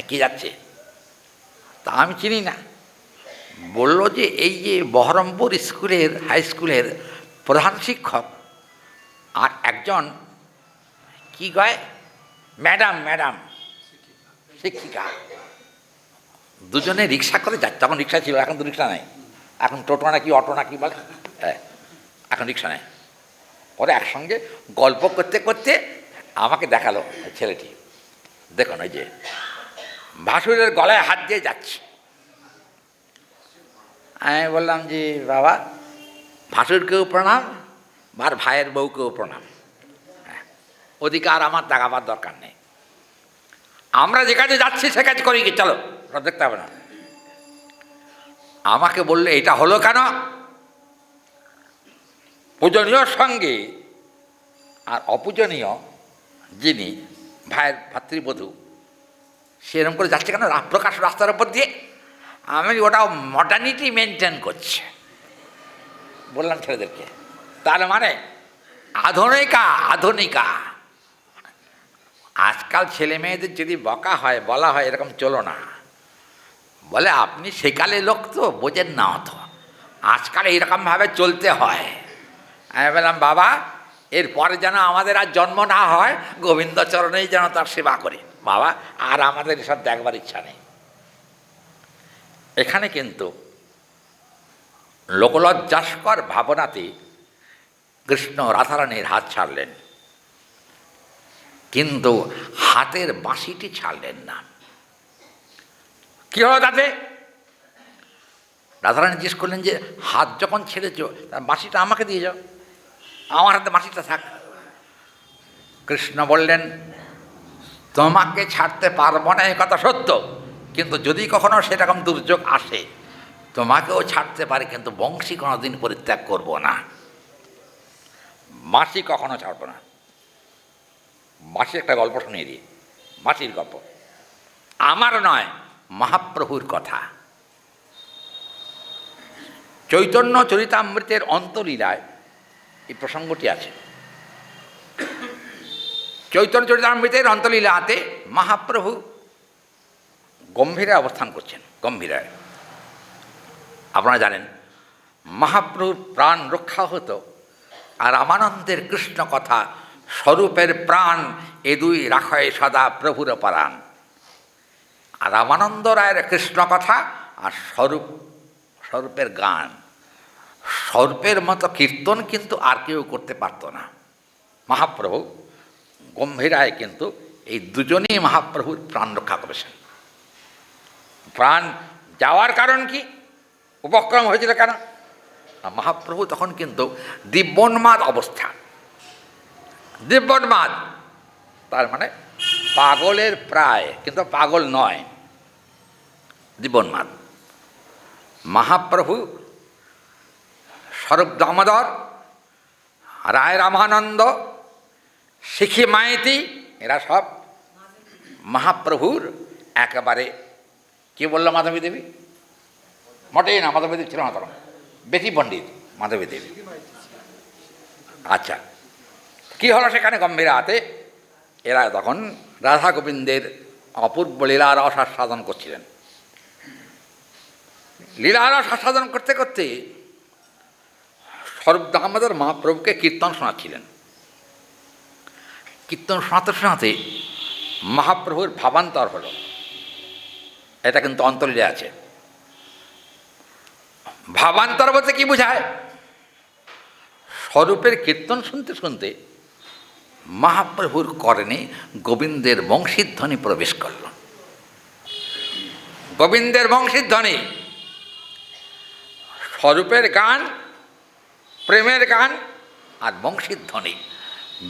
কি যাচ্ছে? তা আমি চিনি না। বলল যে এই যে বহরমপুর স্কুলের, হাই স্কুলের প্রধান শিক্ষক আর একজন কি কয় ম্যাডাম শিক্ষিকা, দুজনে রিক্সা করে যাচ্ছে। তখন রিক্সা ছিল, এখন তো রিক্সা নেই, এখন টোটো নাকি অটো নাকি বলে, হ্যাঁ এখন রিক্সা নেই। ওরা একসঙ্গে গল্প করতে করতে আমাকে দেখালো ছেলেটি, দেখুন ওই যে ভাসুরের গলায় হাত দিয়ে যাচ্ছে। আমি বললাম যে বাবা, ভাসুরকেও প্রণাম, আর ভাইয়ের বউকেও প্রণাম, অধিকার আমার দেখাবার দরকার নেই, আমরা যে কাজে যাচ্ছি সে কাজ করি কি, চলো দেখতে হবে না। আমাকে বললে এটা হলো কেন? পূজনীয় সঙ্গে আর অপূজনীয় যিনি ভাইয়ের ভাতৃবধূ সেরকম করে যাচ্ছে কেন প্রকাশ রাস্তার উপর দিয়ে, আমি ওটা মডার্নিটি মেনটেন করছে বললাম ছেলেদেরকে। তার মানে আধুনিকা আধুনিকা। আজকাল ছেলে মেয়েদের যদি বকা হয়, বলা হয় এরকম চলো না, বলে আপনি সেকালে লোক তো বোঝেন না অত, আজকাল এইরকমভাবে চলতে হয়। আমি বললাম বাবা এরপরে যেন আমাদের আর জন্ম না হয়, গোবিন্দচরণেই যেন তার সেবা করি বাবা, আর আমাদের এসব দেখবার ইচ্ছা নেই। এখানে কিন্তু লোকলজ্জাস্কর ভাবনাতে কৃষ্ণ রাধারানীর হাত ছাড়লেন, কিন্তু হাতের বাঁশিটি ছাড়লেন না। কী হলো তাতে? রাধারানী জিজ্ঞেস করলেন যে হাত যখন ছেড়েছ তার বাঁশিটা আমাকে দিয়ে যাও, আমার হাতে বাঁশিটা থাক। কৃষ্ণ বললেন তোমাকে ছাড়তে পারবো না, এ কথা সত্য, কিন্তু যদি কখনো সেরকম দুর্যোগ আসে তোমাকেও ছাড়তে পারে, কিন্তু বংশী কোনোদিন পরিত্যাগ করব না, বাঁশি কখনো ছাড়বো না। বাঁশির একটা গল্প শুনিয়ে দিই, বাঁশির গল্প আমার নয়, মহাপ্রভুর কথা। চৈতন্য চরিতামৃতের অন্তলীলায় এই প্রসঙ্গটি আছে। চৈতন্য চরিতামৃতের অন্তলীলাতে মহাপ্রভু গম্ভীরায় অবস্থান করছেন। গম্ভীরায় আপনারা জানেন মহাপ্রভুর প্রাণ রক্ষা হতো, আর রামানন্দের কৃষ্ণ কথা স্বরূপের প্রাণ এ দুই রাখয় সদা প্রভুর পরাণ। আর রামানন্দ রায়ের কৃষ্ণ কথা আর স্বরূপের গান, স্বরূপের মতো কীর্তন কিন্তু আর কেউ করতে পারত না। মহাপ্রভু গম্ভীরায় কিন্তু এই দুজনেই মহাপ্রভুর প্রাণ রক্ষা করেছেন। প্রাণ যাওয়ার কারণ কি, উপক্রম হয়েছিল কেন? মহাপ্রভু তখন কিন্তু দিব্যোন্মাদ অবস্থা। দিব্যোন্মাদ তার মানে পাগলের প্রায়, কিন্তু পাগল নয়, দিব্যোন্মাদ। মহাপ্রভু স্বরূপ দামোদর, রায় রামানন্দ, শিখি মাইতি, এরা সব মহাপ্রভুর একেবারে, কে বললো মাধবী দেবী? মোটেই না, মাধবী দেবী ছিল না তখন, বেশি পণ্ডিত মাধবী দেবী। আচ্ছা, কি হলো সেখানে গম্ভীরাতে? এরা তখন রাধা গোবিন্দের অপূর্ব লীলারস আস্বাদন করছিলেন। লীলারস আস্বাদন করতে করতে স্বরূপ দামোদর মহাপ্রভুকে কীর্তন শোনাচ্ছিলেন। কীর্তন শোনাতে শোনাতে মহাপ্রভুর ভাবান্তর হলো। এটা কিন্তু অন্তলীলে আছে। ভাবান্তর বলতে কি বোঝায়? স্বরূপের কীর্তন শুনতে শুনতে মহাপ্রভুর কর্ণে গোবিন্দের বংশীধ্বনি প্রবেশ করল। গোবিন্দের বংশীধ্বনি, স্বরূপের গান, প্রেমের গান আর বংশীধ্বনি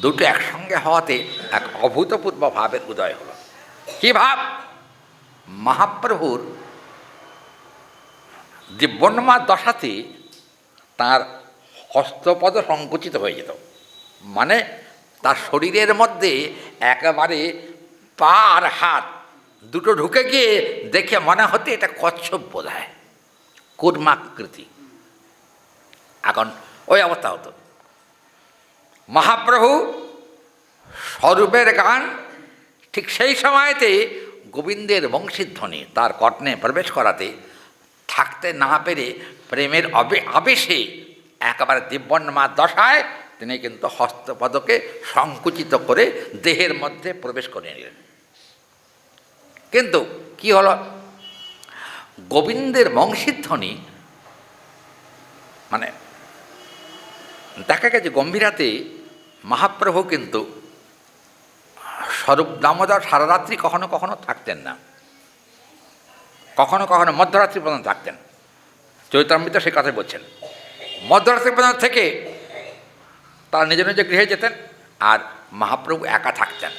দুটো একসঙ্গে হওয়াতে এক অভূতপূর্ব ভাবের উদয় হল। কি ভাব? মহাপ্রভুর দিব্যোন্মাদ দশাতে তাঁর হস্তপদ সংকুচিত হয়ে যেত, মানে তার শরীরের মধ্যে একেবারে পা আর হাত দুটো ঢুকে গিয়ে দেখে মনে হতে এটা কচ্ছপ বোধহয়, কুর্মাকৃতি। এখন ওই অবস্থা হতো। মহাপ্রভু স্বরূপের গান, ঠিক সেই সময়তে গোবিন্দের বংশীধ্বনি তার কর্ণে প্রবেশ করাতে থাকতে না পেরে প্রেমের আবেশে একেবারে দিব্যোন্মাদ দশায় তিনি কিন্তু হস্তপদকে সংকুচিত করে দেহের মধ্যে প্রবেশ করে নিলেন। কিন্তু কি হলো? গোবিন্দের বংশীধ্বনি মানে দেখা গেছে গম্ভীরাতে মহাপ্রভু কিন্তু স্বরূপ দামোদর সারা রাত্রি কখনো কখনো থাকতেন না, কখনো কখনো মধ্যরাত্রি পর্যন্ত থাকতেন। চৈতামৃত সে কথা বলছেন, মধ্যরাত্রি পর্যন্ত থেকে তারা নিজ নিজ গৃহে যেতেন, আর মহাপ্রভু একা থাকতেন।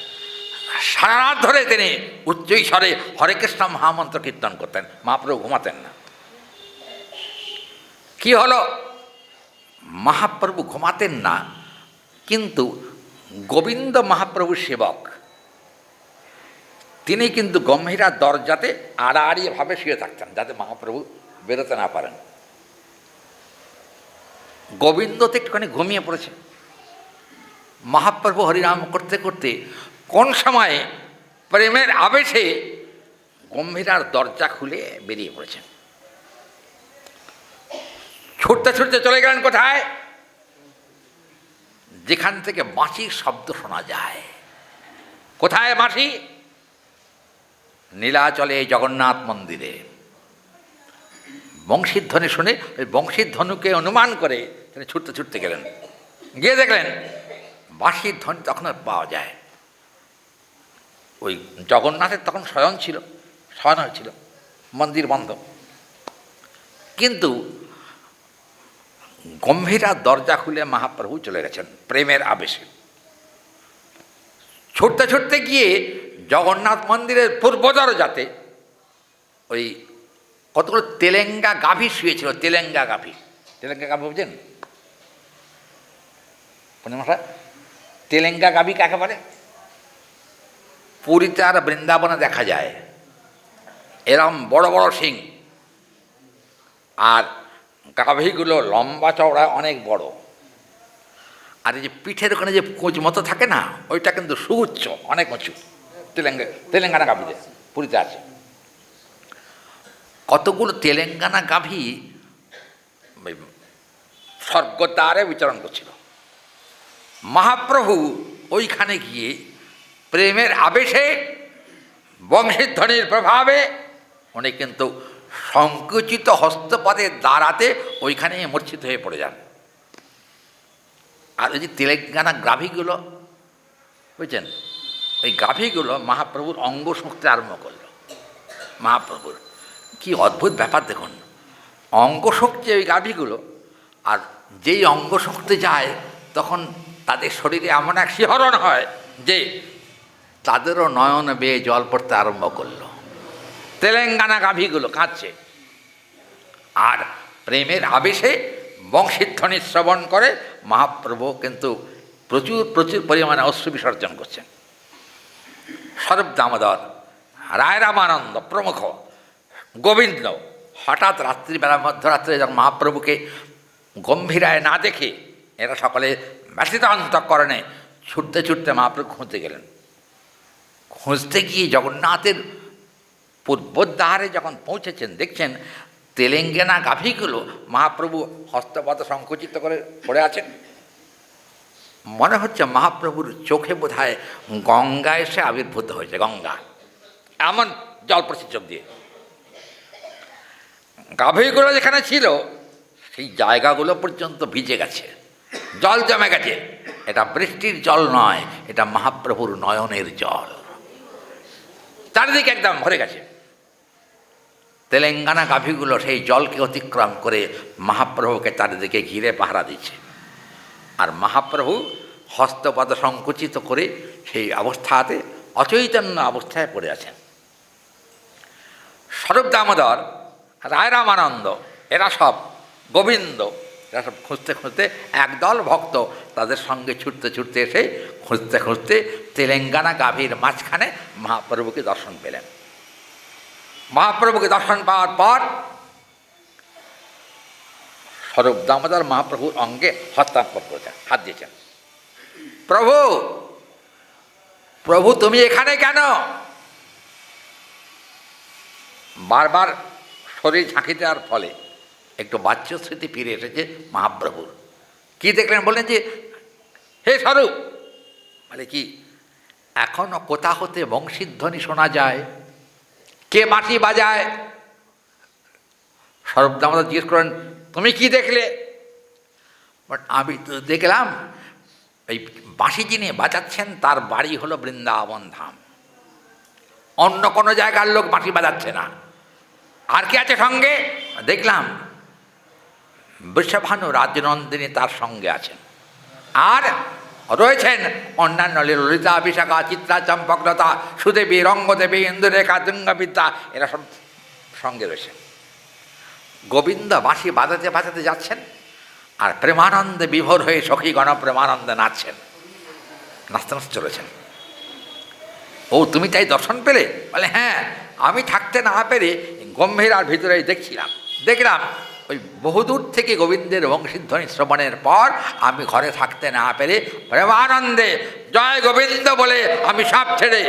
সারা রাত ধরে তিনি উচ্চ স্বরে হরে কৃষ্ণ মহামন্ত্র কীর্তন করতেন। মহাপ্রভু ঘুমাতেন না। কি হলো? মহাপ্রভু ঘুমাতেন না, কিন্তু গোবিন্দ মহাপ্রভুর সেবক, তিনি কিন্তু গম্ভীরার দরজাতে আড়াআড়িভাবে শুয়ে থাকতেন যাতে মহাপ্রভু বেরোতে না পারেন। গোবিন্দ তো একটুখানি ঘুমিয়ে পড়েছে। মহাপ্রভু হরিনাম করতে করতে কোন সময়ে প্রেমের আবেশে গম্ভীরার দরজা খুলে বেরিয়ে পড়েছেন। ছুটতে ছুটতে চলে গেলেন কোথায়? যেখান থেকে বাঁশির শব্দ শোনা যায়। কোথায় বাঁশি? নীলাচলে জগন্নাথ মন্দিরে। বংশীর ধ্বনি শুনে ওই বংশীর ধনুকে অনুমান করে তিনি ছুটতে ছুটতে গেলেন। গিয়ে দেখলেন বাঁশির ধ্বনি তখন পাওয়া যায়। ওই জগন্নাথের তখন শয়ন হয়েছিল, মন্দির বন্ধ। কিন্তু গম্ভীরার দরজা খুলে মহাপ্রভু চলে গেছেন প্রেমের আবেশে। ছুটতে ছুটতে গিয়ে জগন্নাথ মন্দিরের পূর্ব দরজাতে ওই কতগুলো তেলেঙ্গা গাভী শুয়েছিল। তেলেঙ্গা গাভী বুঝছেন? তেলেঙ্গা গাভী কাকে বলে? পুরীতে আর বৃন্দাবনে দেখা যায় এরম বড় বড় শিং, আর গাভীগুলো লম্বা চওড়া অনেক বড়। আর এই যে পিঠের ওখানে যে কোচ মতো থাকে না, ওইটা কিন্তু সুউচ্চ, অনেক উঁচু। তেলেঙ্গানা গাভীতে পুরীতে আছে। কতগুলো তেলেঙ্গানা গাভী স্বর্গদ্বারে বিচরণ করছিল। মহাপ্রভু ওইখানে গিয়ে প্রেমের আবেশে, বংশীধ্বনির প্রভাবে উনি কিন্তু সংকুচিত হস্তপদের দ্বারাতে ওইখানে মূর্ছিত হয়ে পড়ে যান। আর ওই যে তেলেঙ্গানা গাভীগুলো বুঝছেন, ওই গাভীগুলো মহাপ্রভুর অঙ্গ শুঁকতে আরম্ভ করল। মহাপ্রভুর কি অদ্ভুত ব্যাপার দেখুন, অঙ্গ শুঁকছে ওই গাভীগুলো, আর যেই অঙ্গ শুঁকতে যায় তখন তাদের শরীরে এমন এক শিহরণ হয় যে তাদেরও নয়ন বেয়ে জল পড়তে আরম্ভ করলো। তেলেঙ্গানা গাভীগুলো কাঁদছে, আর প্রেমের আবেশে বংশীধ্বনি শ্রবণ করে মহাপ্রভু কিন্তু প্রচুর প্রচুর পরিমাণে অশ্রু বিসর্জন করছেন। স্বরূপ দামোদর, রায় রামানন্দ প্রমুখ, গোবিন্দ হঠাৎ রাত্রিবেলা মধ্যরাত্রে যখন মহাপ্রভুকে গম্ভীরায় না দেখে এরা সকলে ব্যথিত অন্তঃকরণে ছুটতে ছুটতে মহাপ্রভু খুঁজতে গেলেন। খুঁজতে গিয়ে জগন্নাথের পূর্বোদ্ধারে যখন পৌঁছেছেন, দেখছেন তেলেঙ্গানা গাভীগুলো মহাপ্রভু হস্তপদ সংকুচিত করে পড়ে আছেন। মনে হচ্ছে মহাপ্রভুর চোখে বোধহয় গঙ্গা এসে আবির্ভূত হয়েছে। গঙ্গা এমন জল পড়ছে চোখ দিয়ে। গাভীগুলো যেখানে ছিল সেই জায়গাগুলো পর্যন্ত ভিজে গেছে, জল জমে গেছে। এটা বৃষ্টির জল নয়, এটা মহাপ্রভুর নয়নের জল। চারিদিকে একদম ভরে গেছে। তেলেঙ্গানা গাভীগুলো সেই জলকে অতিক্রম করে মহাপ্রভুকে চারিদিকে ঘিরে পাহারা দিচ্ছে। আর মহাপ্রভু হস্তপদ সংকুচিত করে সেই অবস্থাতে অচৈতন্য অবস্থায় পড়ে আছেন। স্বরূপ দামোদর, রায় রামানন্দ, এরা সব, গোবিন্দ, এরা সব খুঁজতে খুঁজতে একদল ভক্ত তাদের সঙ্গে ছুটতে ছুটতে এসে খুঁজতে খুঁজতে তেলেঙ্গানা গাভীর মাঝখানে মহাপ্রভুকে দর্শন পেলেন। মহাপ্রভুকে দর্শন পাওয়ার পর স্বরূপ দামোদর মহাপ্রভুর অঙ্গে হস্তান্তর করেছেন, হাত দিয়েছেন। প্রভু, প্রভু তুমি এখানে কেন? বারবার শরীর ঝাঁকি দেওয়ার ফলে একটু বাহ্য স্মৃতি ফিরে এসেছে মহাপ্রভুর। কি দেখলেন বললেন যে, হে স্বরূপ, বলে কি এখনো কোথা হতে বংশীধ্বনি শোনা যায়, কে বাঁশি বাজায়? স্বরূপ দামোদর জিজ্ঞেস করেন, তুমি কি দেখলে? বাট আমি তো দেখলাম এই বাঁশি যিনি বাজাচ্ছেন তার বাড়ি হলো বৃন্দাবন ধাম, অন্য কোনো জায়গার লোক বাঁশি বাজাচ্ছে না। আর কি আছে সঙ্গে? দেখলাম বৃষভানু রাজনন্দিনী তার সঙ্গে আছেন, আর রয়েছেন অন্যান্য ললিতা, বিশাখা, চিত্রা, চম্পকলতা, সুদেবী, রঙ্গদেবী, ইন্দুরেখা, দুঙ্গাবিদ্যা, এরা সব সঙ্গে রয়েছেন। গোবিন্দ বাঁশি বাজাতে বাজাতে যাচ্ছেন, আর প্রেমানন্দে বিভোর হয়ে সখীগণ প্রেমানন্দে নাচছেন। নাচতে নাচতে চলেছেন। ও তুমি তাই দর্শন পেলে? বলে হ্যাঁ, আমি থাকতে না পেরে গম্ভীরার ভিতরে দেখলাম ওই বহুদূর থেকে গোবিন্দের বংশীধ্বনি শ্রবণের পর আমি ঘরে থাকতে না পেরে প্রেমানন্দে জয় গোবিন্দ বলে আমি সব ছেড়ে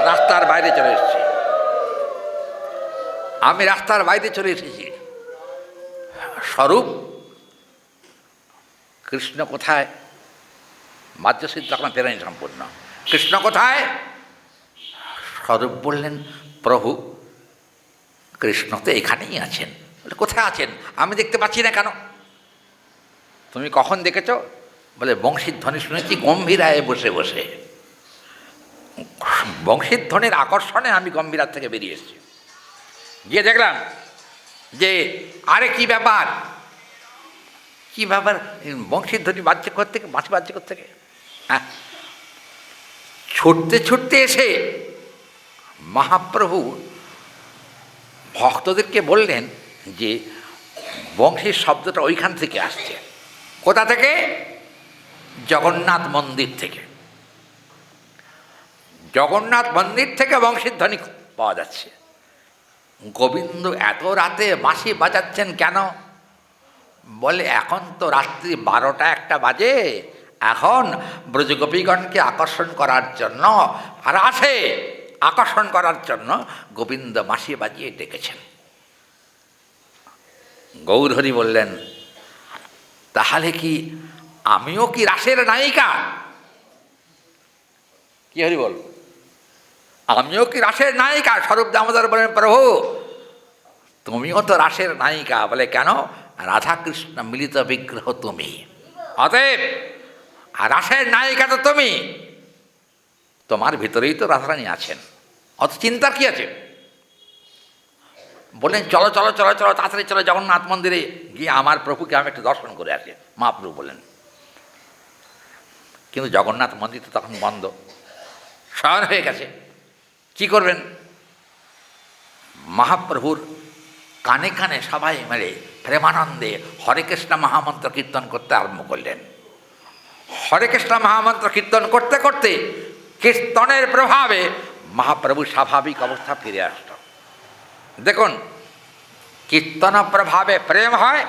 রাস্তার বাইরে চলে এসেছি। স্বরূপ কৃষ্ণ কোথায়? বাহ্যসিদ্ধ এখন ফেরেনি সম্পূর্ণ। কৃষ্ণ কোথায়? স্বরূপ বললেন প্রভু কৃষ্ণ তো এখানেই আছেন। বলে কোথায় আছেন? আমি দেখতে পাচ্ছি না কেন? তুমি কখন দেখেছ? বলে বংশীধ্বনি শুনেছি গম্ভীরায় বসে বসে। বংশীধ্বনির আকর্ষণে আমি গম্ভীরার থেকে বেরিয়ে এসেছি। গিয়ে দেখলাম যে আরে কি ব্যাপার বংশীধ্বনি বাজছে কোত্থেকে, বাঁশি বাজছে কোত্থেকে? হ্যাঁ, ছুটতে এসে মহাপ্রভু ভক্তদেরকে বললেন যে বংশীর শব্দটা ওইখান থেকে আসছে। কোথা থেকে? জগন্নাথ মন্দির থেকে। জগন্নাথ মন্দির থেকে বংশীর ধ্বনি পাওয়া যাচ্ছে। গোবিন্দ এত রাতে বাঁশি বাজাচ্ছেন কেন? বলে এখন তো রাত্রি 12টা-1টা বাজে, এখন ব্রজগোপীগণকে আকর্ষণ করার জন্য আর আসে আকর্ষণ করার জন্য গোবিন্দ বাঁশি বাজিয়ে ডেকেছেন। গৌরহরি বললেন তাহলে কি আমিও কি রাসের নায়িকা? কি হরি বল, আমিও কি রাসের নায়িকা? স্বরূপ দামোদর বলেন প্রভু তুমিও তো রাসের নায়িকা। বলে কেন? রাধাকৃষ্ণ মিলিত বিগ্রহ তুমি, অতএব রাসের নায়িকা তো তুমি, তোমার ভিতরেই তো রাধারানী আছেন, অত চিন্তার কি আছে? বললেন চলো চলো চলো চলো তাড়াতাড়ি চলো জগন্নাথ মন্দিরে গিয়ে আমার প্রভুকে আমি একটু দর্শন করে আসি। মহাপ্রভু বললেন কিন্তু জগন্নাথ মন্দির তো তখন বন্ধ, শয়ন হয়ে গেছে, কি করবেন? মহাপ্রভুর কানে কানে সবাই মিলে প্রেমানন্দে হরে কৃষ্ণ মহামন্ত্র কীর্তন করতে আরম্ভ করলেন। হরে কৃষ্ণ মহামন্ত্র কীর্তন করতে করতে কীর্তনের প্রভাবে মহাপ্রভুর স্বাভাবিক অবস্থা ফিরে আসত। দেখুন, কীর্তন প্রভাবে প্রেম হয়,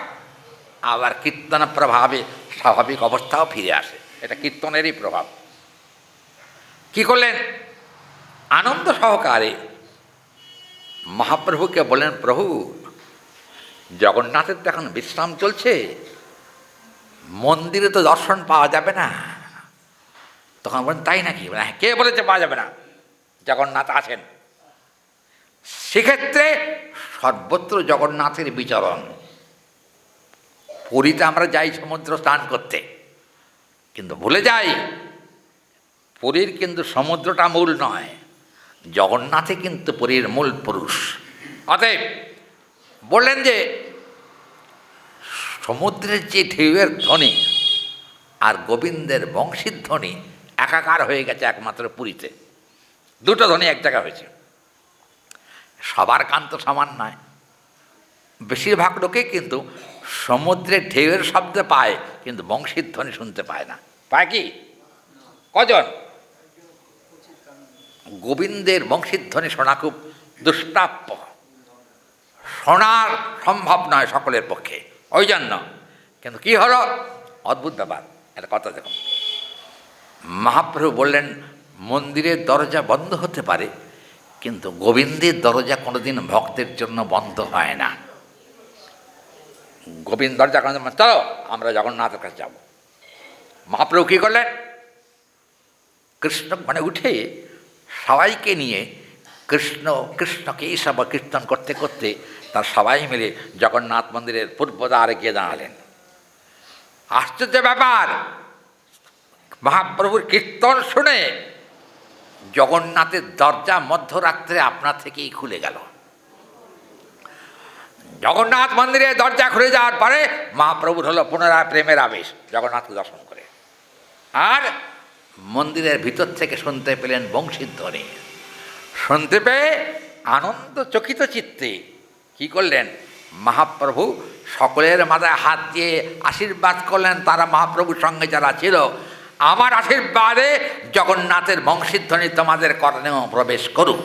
আবার কীর্তন প্রভাবে স্বাভাবিক অবস্থাও ফিরে আসে। এটা কীর্তনেরই প্রভাব। কি করলেন? আনন্দ সহকারে মহাপ্রভুকে বলেন প্রভু জগন্নাথের তো এখন বিশ্রাম চলছে, মন্দিরে তো দর্শন পাওয়া যাবে না। তখন বলেন তাই নাকি? হ্যাঁ, কে বলেছে পাওয়া যাবে না? জগন্নাথ আছেন। সেক্ষেত্রে সর্বত্র জগন্নাথের বিচরণ। পুরীতে আমরা যাই সমুদ্র স্নান করতে, কিন্তু ভুলে যাই পুরীর কিন্তু সমুদ্রটা মূল নয়, জগন্নাথে কিন্তু পুরীর মূল পুরুষ। অতএব বললেন যে সমুদ্রের যে ঢেউয়ের ধ্বনি আর গোবিন্দের বংশীর ধ্বনি একাকার হয়ে গেছে একমাত্র পুরীতে। দুটো ধ্বনি এক জায়গা হয়েছে। সবার কান তো সমান নয়, বেশিরভাগ লোকে কিন্তু সমুদ্রের ঢেউয়ের শব্দ পায় কিন্তু বংশীর ধ্বনি শুনতে পায় না। পায় কি? কজন? গোবিন্দের বংশীর ধ্বনি শোনা খুব দুষ্প্রাপ্য, শোনার সম্ভব নয় সকলের পক্ষে। ওই জন্য কিন্তু কি হলো, অদ্ভুত ব্যাপার, একটা কথা দেখুন। মহাপ্রভু বললেন মন্দিরের দরজা বন্ধ হতে পারে, কিন্তু গোবিন্দের দরজা কোনোদিন ভক্তের জন্য বন্ধ হয় না। গোবিন্দ দরজা কোনোদিন চলো আমরা জগন্নাথের কাছে যাব। মহাপ্রভু কী করলেন? কৃষ্ণ মানে উঠে সবাইকে নিয়ে কৃষ্ণকে সব কীর্তন করতে করতে তার সবাই মিলে জগন্নাথ মন্দিরের পূর্বদ্বারে গিয়ে দাঁড়ালেন। আশ্চর্য ব্যাপার, মহাপ্রভুর কীর্তন শুনে জগন্নাথের দরজা মধ্যরাত্রে আপনা থেকেই খুলে গেল। জগন্নাথ মন্দিরের দরজা খুলে যাওয়ার পরে মহাপ্রভুর হলো পুনরায় প্রেমের আবেশ, জগন্নাথকে দর্শন করে। আর মন্দিরের ভিতর থেকে শুনতে পেলেন বংশীর ধ্বনি। শুনতে পেয়ে আনন্দ চকিত চিত্তে কি করলেন? মহাপ্রভু সকলের মাথায় হাত দিয়ে আশীর্বাদ করলেন। তারা মহাপ্রভুর সঙ্গে যারা ছিল আমার আশীর্বাদে জগন্নাথের বংশীধ্বনি তোমাদের কর্ণেও প্রবেশ করুক।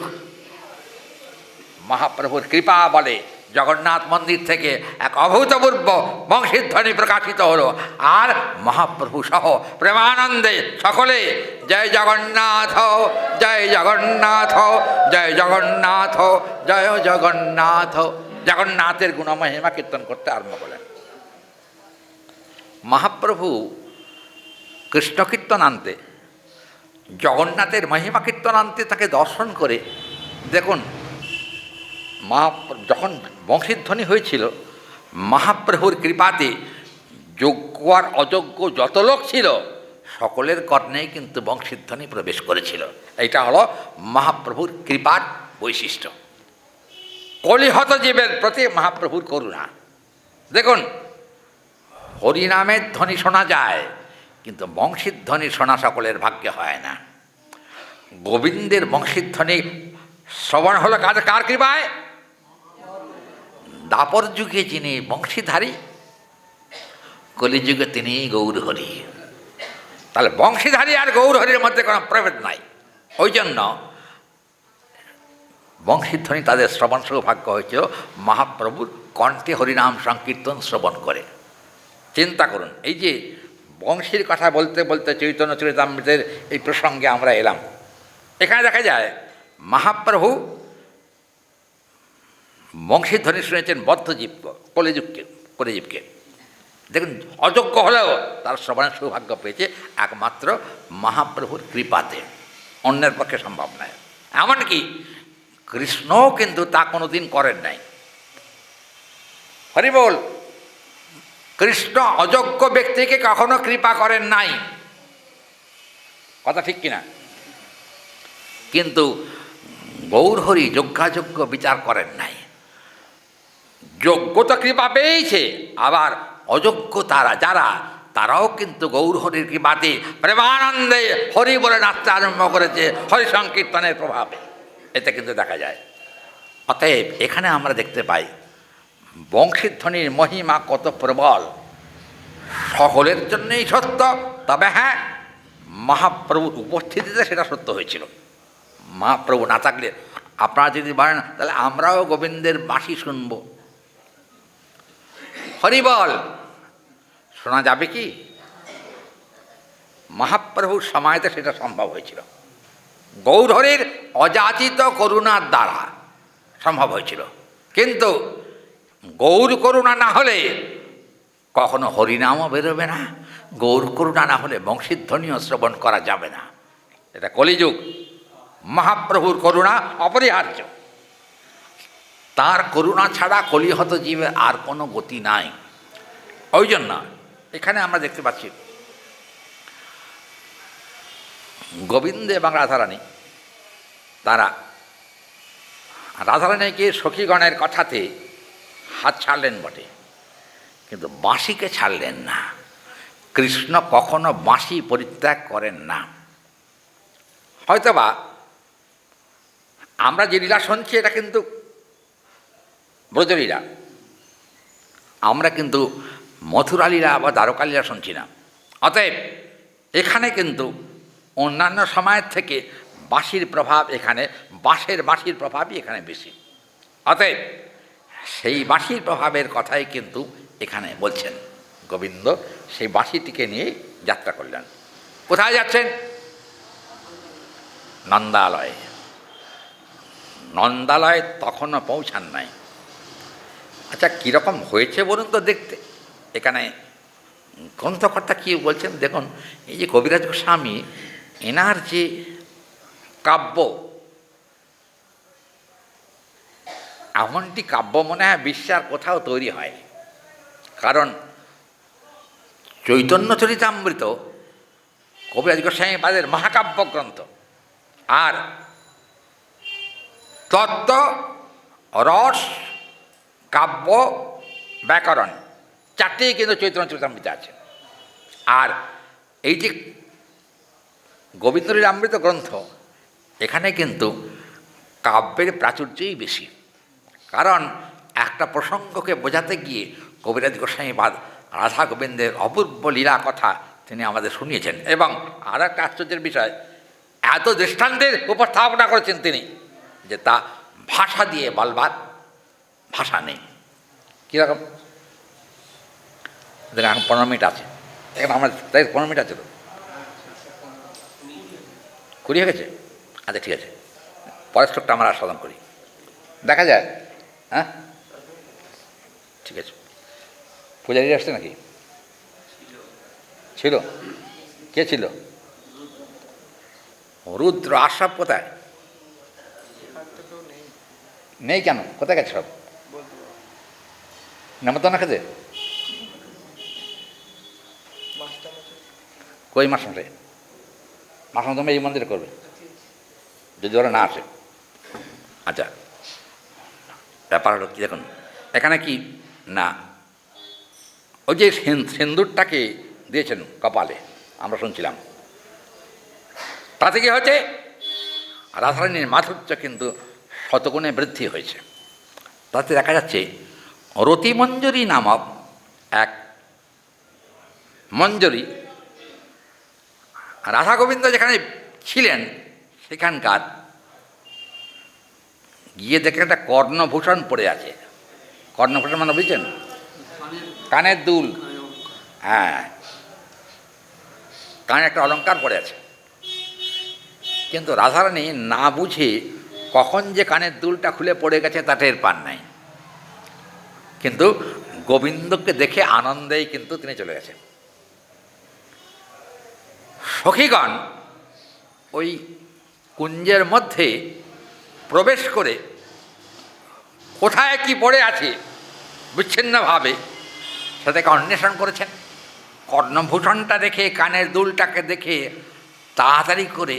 মহাপ্রভুর কৃপা বলে জগন্নাথ মন্দির থেকে এক অভূতপূর্ব বংশীধ্বনি প্রকাশিত হলো, আর মহাপ্রভু সহ প্রেমানন্দে সকলে জয় জগন্নাথ, জয় জগন্নাথ, জয় জগন্নাথ, জয় জগন্নাথ, জগন্নাথের গুণমহিমা কীর্তন করতে আরম্ভ করলেন। মহাপ্রভু কৃষ্ণ কীর্তনান্তে, জগন্নাথের মহিমা কীর্তনান্তে তাকে দর্শন করে দেখুন, যখন বংশীধ্বনি হয়েছিল, মহাপ্রভুর কৃপাতে যোগ্য আর অযোগ্য যত লোক ছিল সকলের কর্ণেই কিন্তু বংশীধ্বনি প্রবেশ করেছিল। এটা হলো মহাপ্রভুর কৃপার বৈশিষ্ট্য। কলিহত জীবের প্রতি মহাপ্রভুর করুণা। দেখুন, হরিনামের ধ্বনি শোনা যায়, কিন্তু বংশীধ্বনি শোনা সকলের ভাগ্যে হয় না। গোবিন্দের বংশীধ্বনি শ্রবণ হলো কার কৃপায়? দাপর যুগে যিনি বংশীধারী, কলিযুগে তিনি গৌরহরি। তাহলে বংশীধারী আর গৌরহরির মধ্যে কোনো প্রভেদ নাই। ওই জন্য বংশীধ্বনি তাদের শ্রবণ সৌভাগ্য হয়েছিল মহাপ্রভুর কণ্ঠে হরিনাম সংকীর্তন শ্রবণ করে। চিন্তা করুন, এই যে বংশীর কথা বলতে বলতে চৈতন্য চরিতামৃতের এই প্রসঙ্গে আমরা এলাম। এখানে দেখা যায় মহাপ্রভু বংশীধ্বনি শুনেছেন বদ্ধজীব কলিজীবকে। দেখুন, অযোগ্য হলেও তার শ্রবণের সৌভাগ্য পেয়েছে একমাত্র মহাপ্রভুর কৃপাতে, অন্যের পক্ষে সম্ভব নয়। এমনকি কৃষ্ণও কিন্তু তা কোনোদিন করেন নাই। হরি বল, কৃষ্ণ অযোগ্য ব্যক্তিকে কখনো কৃপা করেন নাই, কথা ঠিক কিনা? কিন্তু গৌরহরি যোগ্যাযোগ্য বিচার করেন নাই। যোগ্য তো কৃপা পেয়েছে, আবার অযোগ্য তারাও কিন্তু গৌরহরির কৃপাতে প্রেমানন্দে হরি বলে নাচতে আরম্ভ করেছে হরি সংকীর্তনের প্রভাবে। এতে কিন্তু দেখা যায়। অতএব এখানে আমরা দেখতে পাই বংশীধ্বনির মহিমা কত প্রবল। সকলের জন্যই সত্য, তবে হ্যাঁ, মহাপ্রভুর উপস্থিতিতে সেটা সত্য হয়েছিল। মহাপ্রভু না থাকলে, আপনারা যদি বলেন তাহলে আমরাও গোবিন্দের বাঁশি শুনব, হরিবল শোনা যাবে কি? মহাপ্রভুর সময়তে সেটা সম্ভব হয়েছিল, গৌরহরির অযাচিত করুণার দ্বারা সম্ভব হয়েছিল। কিন্তু গৌর করুণা না হলে কখনো হরিনামও বেরোবে না, গৌর করুণা না হলে বংশীধ্বনিও শ্রবণ করা যাবে না। এটা কলিযুগ, মহাপ্রভুর করুণা অপরিহার্য। তার করুণা ছাড়া কলিহত জীবের আর কোনো গতি নাই। ওই জন্য এখানে আমরা দেখতে পাচ্ছি গোবিন্দ এবং রাধারানী, তারা রাধারানীকে সখীগণের কথাতে হাত ছাড়লেন বটে, কিন্তু বাঁশিকে ছাড়লেন না। কৃষ্ণ কখনো বাঁশি পরিত্যাগ করেন না। হয়তোবা আমরা যে লীলা শুনছি এটা কিন্তু ব্রজলীলা, আমরা কিন্তু মথুরা লীলা বা দ্বারকা লীলা শুনছি না। অতএব এখানে কিন্তু অন্যান্য সময়ের থেকে বাঁশির প্রভাব, এখানে বাঁশির প্রভাবই এখানে বেশি। অতএব সেই বাঁশির প্রভাবের কথাই কিন্তু এখানে বলছেন গোবিন্দ। সেই বাঁশিটিকে নিয়ে যাত্রা করলেন। কোথায় যাচ্ছেন? নন্দালয়ে। নন্দালয়ে তখনও পৌঁছান নাই। আচ্ছা, কীরকম হয়েছে বলুন তো দেখতে। এখানে গ্রন্থকর্তা কী বলছেন দেখুন। এই যে কবিরাজ গোস্বামী, এনার যে কাব্য, এমনটি কাব্য মনে হয় বিশ্বের কোথাও তৈরি হয়নি। কারণ চৈতন্য চরিতামৃত কবিরাজ গোস্বামী পাদের মহাকাব্য গ্রন্থ, আর তত্ত্ব, রস, কাব্য, ব্যাকরণ চারটেই কিন্তু চৈতন্য চরিতামৃতে আছে। আর এই যে গোবিন্দ লীলামৃত গ্রন্থ, এখানে কিন্তু কাব্যের প্রাচুর্যই বেশি। কারণ একটা প্রসঙ্গকে বোঝাতে গিয়ে কবিরাজ গোস্বামী রাধা গোবিন্দের অপূর্ব লীলা কথা তিনি আমাদের শুনিয়েছেন। এবং আর একটা আশ্চর্যের বিষয়, এত দৃষ্টান্তের উপস্থাপনা করেছেন তিনি যে তা ভাষা দিয়ে বলবার ভাষা নেই। কীরকম? এখন 15 মিনিট আছে, এখন আমার তাই 15 মিনিট আছে তো, 20 হয়ে গেছে। আচ্ছা ঠিক আছে, পরের শ্লোকটা আমরা আস্বাদন করি, দেখা যায়। হ্যাঁ ঠিক আছে। পূজারি আসছে নাকি? ছিল। কে ছিল? রুদ্র। আশরাফ কোথায়? নেই কেন? কোথায় গেছে সব? নেমন্তন্ন খেতে? কই মাসমশাই? মাসমশাই তুমি এই মন্দিরে করবে যদি ওরা না আসে। আচ্ছা, ব্যাপার হলো কি দেখুন, এখানে কি না, ওই যে সিন্দুরটাকে দিয়েছেন কপালে, আমরা শুনছিলাম, তাতে কি হয়েছে? রাধারানীর মাধুর্য কিন্তু শতগুণে বৃদ্ধি হয়েছে। তাতে দেখা যাচ্ছে রতিমঞ্জরী নামক এক মঞ্জরী, রাধা গোবিন্দ যেখানে ছিলেন সেখানকার গিয়ে দেখে একটা কর্ণভূষণ পড়ে আছে। কর্ণভূষণ মানে বুঝছেন? কানের দুল। হ্যাঁ, কানে একটা অলংকার পড়ে আছে। কিন্তু রাধারানী না বুঝে কখন যে কানের দুলটা খুলে পড়ে গেছে তা টের পান নাই, কিন্তু গোবিন্দকে দেখে আনন্দেই কিন্তু তিনি চলে গেছেন। সখীগণ ওই কুঞ্জের মধ্যে প্রবেশ করে কোথায় কি পড়ে আছে বিচ্ছিন্নভাবে সেটাকে অন্বেষণ করেছেন। কর্ণভূষণটা দেখে, কানের দুলটাকে দেখে তাড়াতাড়ি করে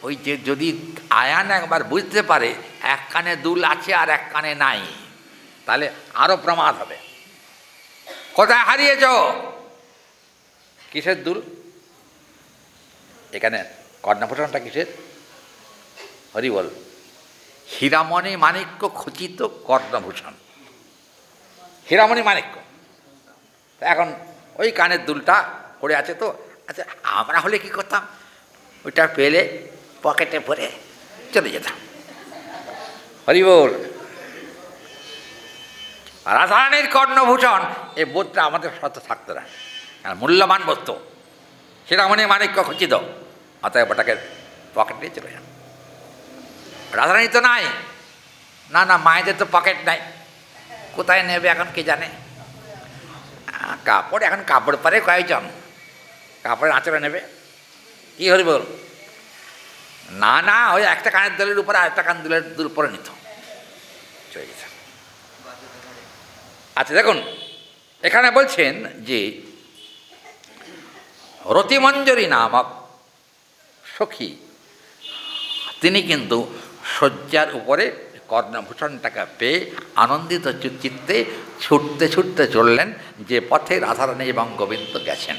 ওই যে যদি আয়ান একবার বুঝতে পারে এক কানে দুল আছে আর এক কানে নাই, তাহলে আরও প্রমাদ হবে। কোথায় হারিয়েছ? কিসের দুল? এখানে কর্ণভূষণটা কিসের? হরি বল। হীরামণি মাণিক্য খচিত কর্ণভূষণ, হীরামণি মাণিক্য। এখন ওই কানের দুলটা পড়ে আছে তো। আচ্ছা, আমরা হলে কি করতাম? ওইটা পেলে পকেটে ভরে চলে যেতাম। হরি বল। রাধারানীর কর্ণভূষণ, এই বোধটা আমাদের সাথে থাকতো না, মূল্যবান বস্তু। হীরামণি মাণিক্য খচিত, অতএব ওটাকে পকেটে চলে যান। রাধারানী তো নাই, না না, মায়েদের তো পকেট নাই, কোথায় নেবে এখন কে জানে। কাপড়, এখন কাপড় পারে কয়েকজন, কাপড়ের আঁচড়ে নেবে। কি হরি বল? না না, ওই একটা কানের দুলের উপরে আরেকটা কান দুলের দুল উপরে নিত, চলে গেছে। আচ্ছা দেখুন, এখানে বলছেন যে রতিমঞ্জরী নামক সখী, তিনি কিন্তু শয্যার উপরে কর্ণভূষণটাকে পেয়ে আনন্দিত চিত্তে ছুটতে ছুটতে চললেন যে পথে রাধারানী এবং গোবিন্দ গেছেন।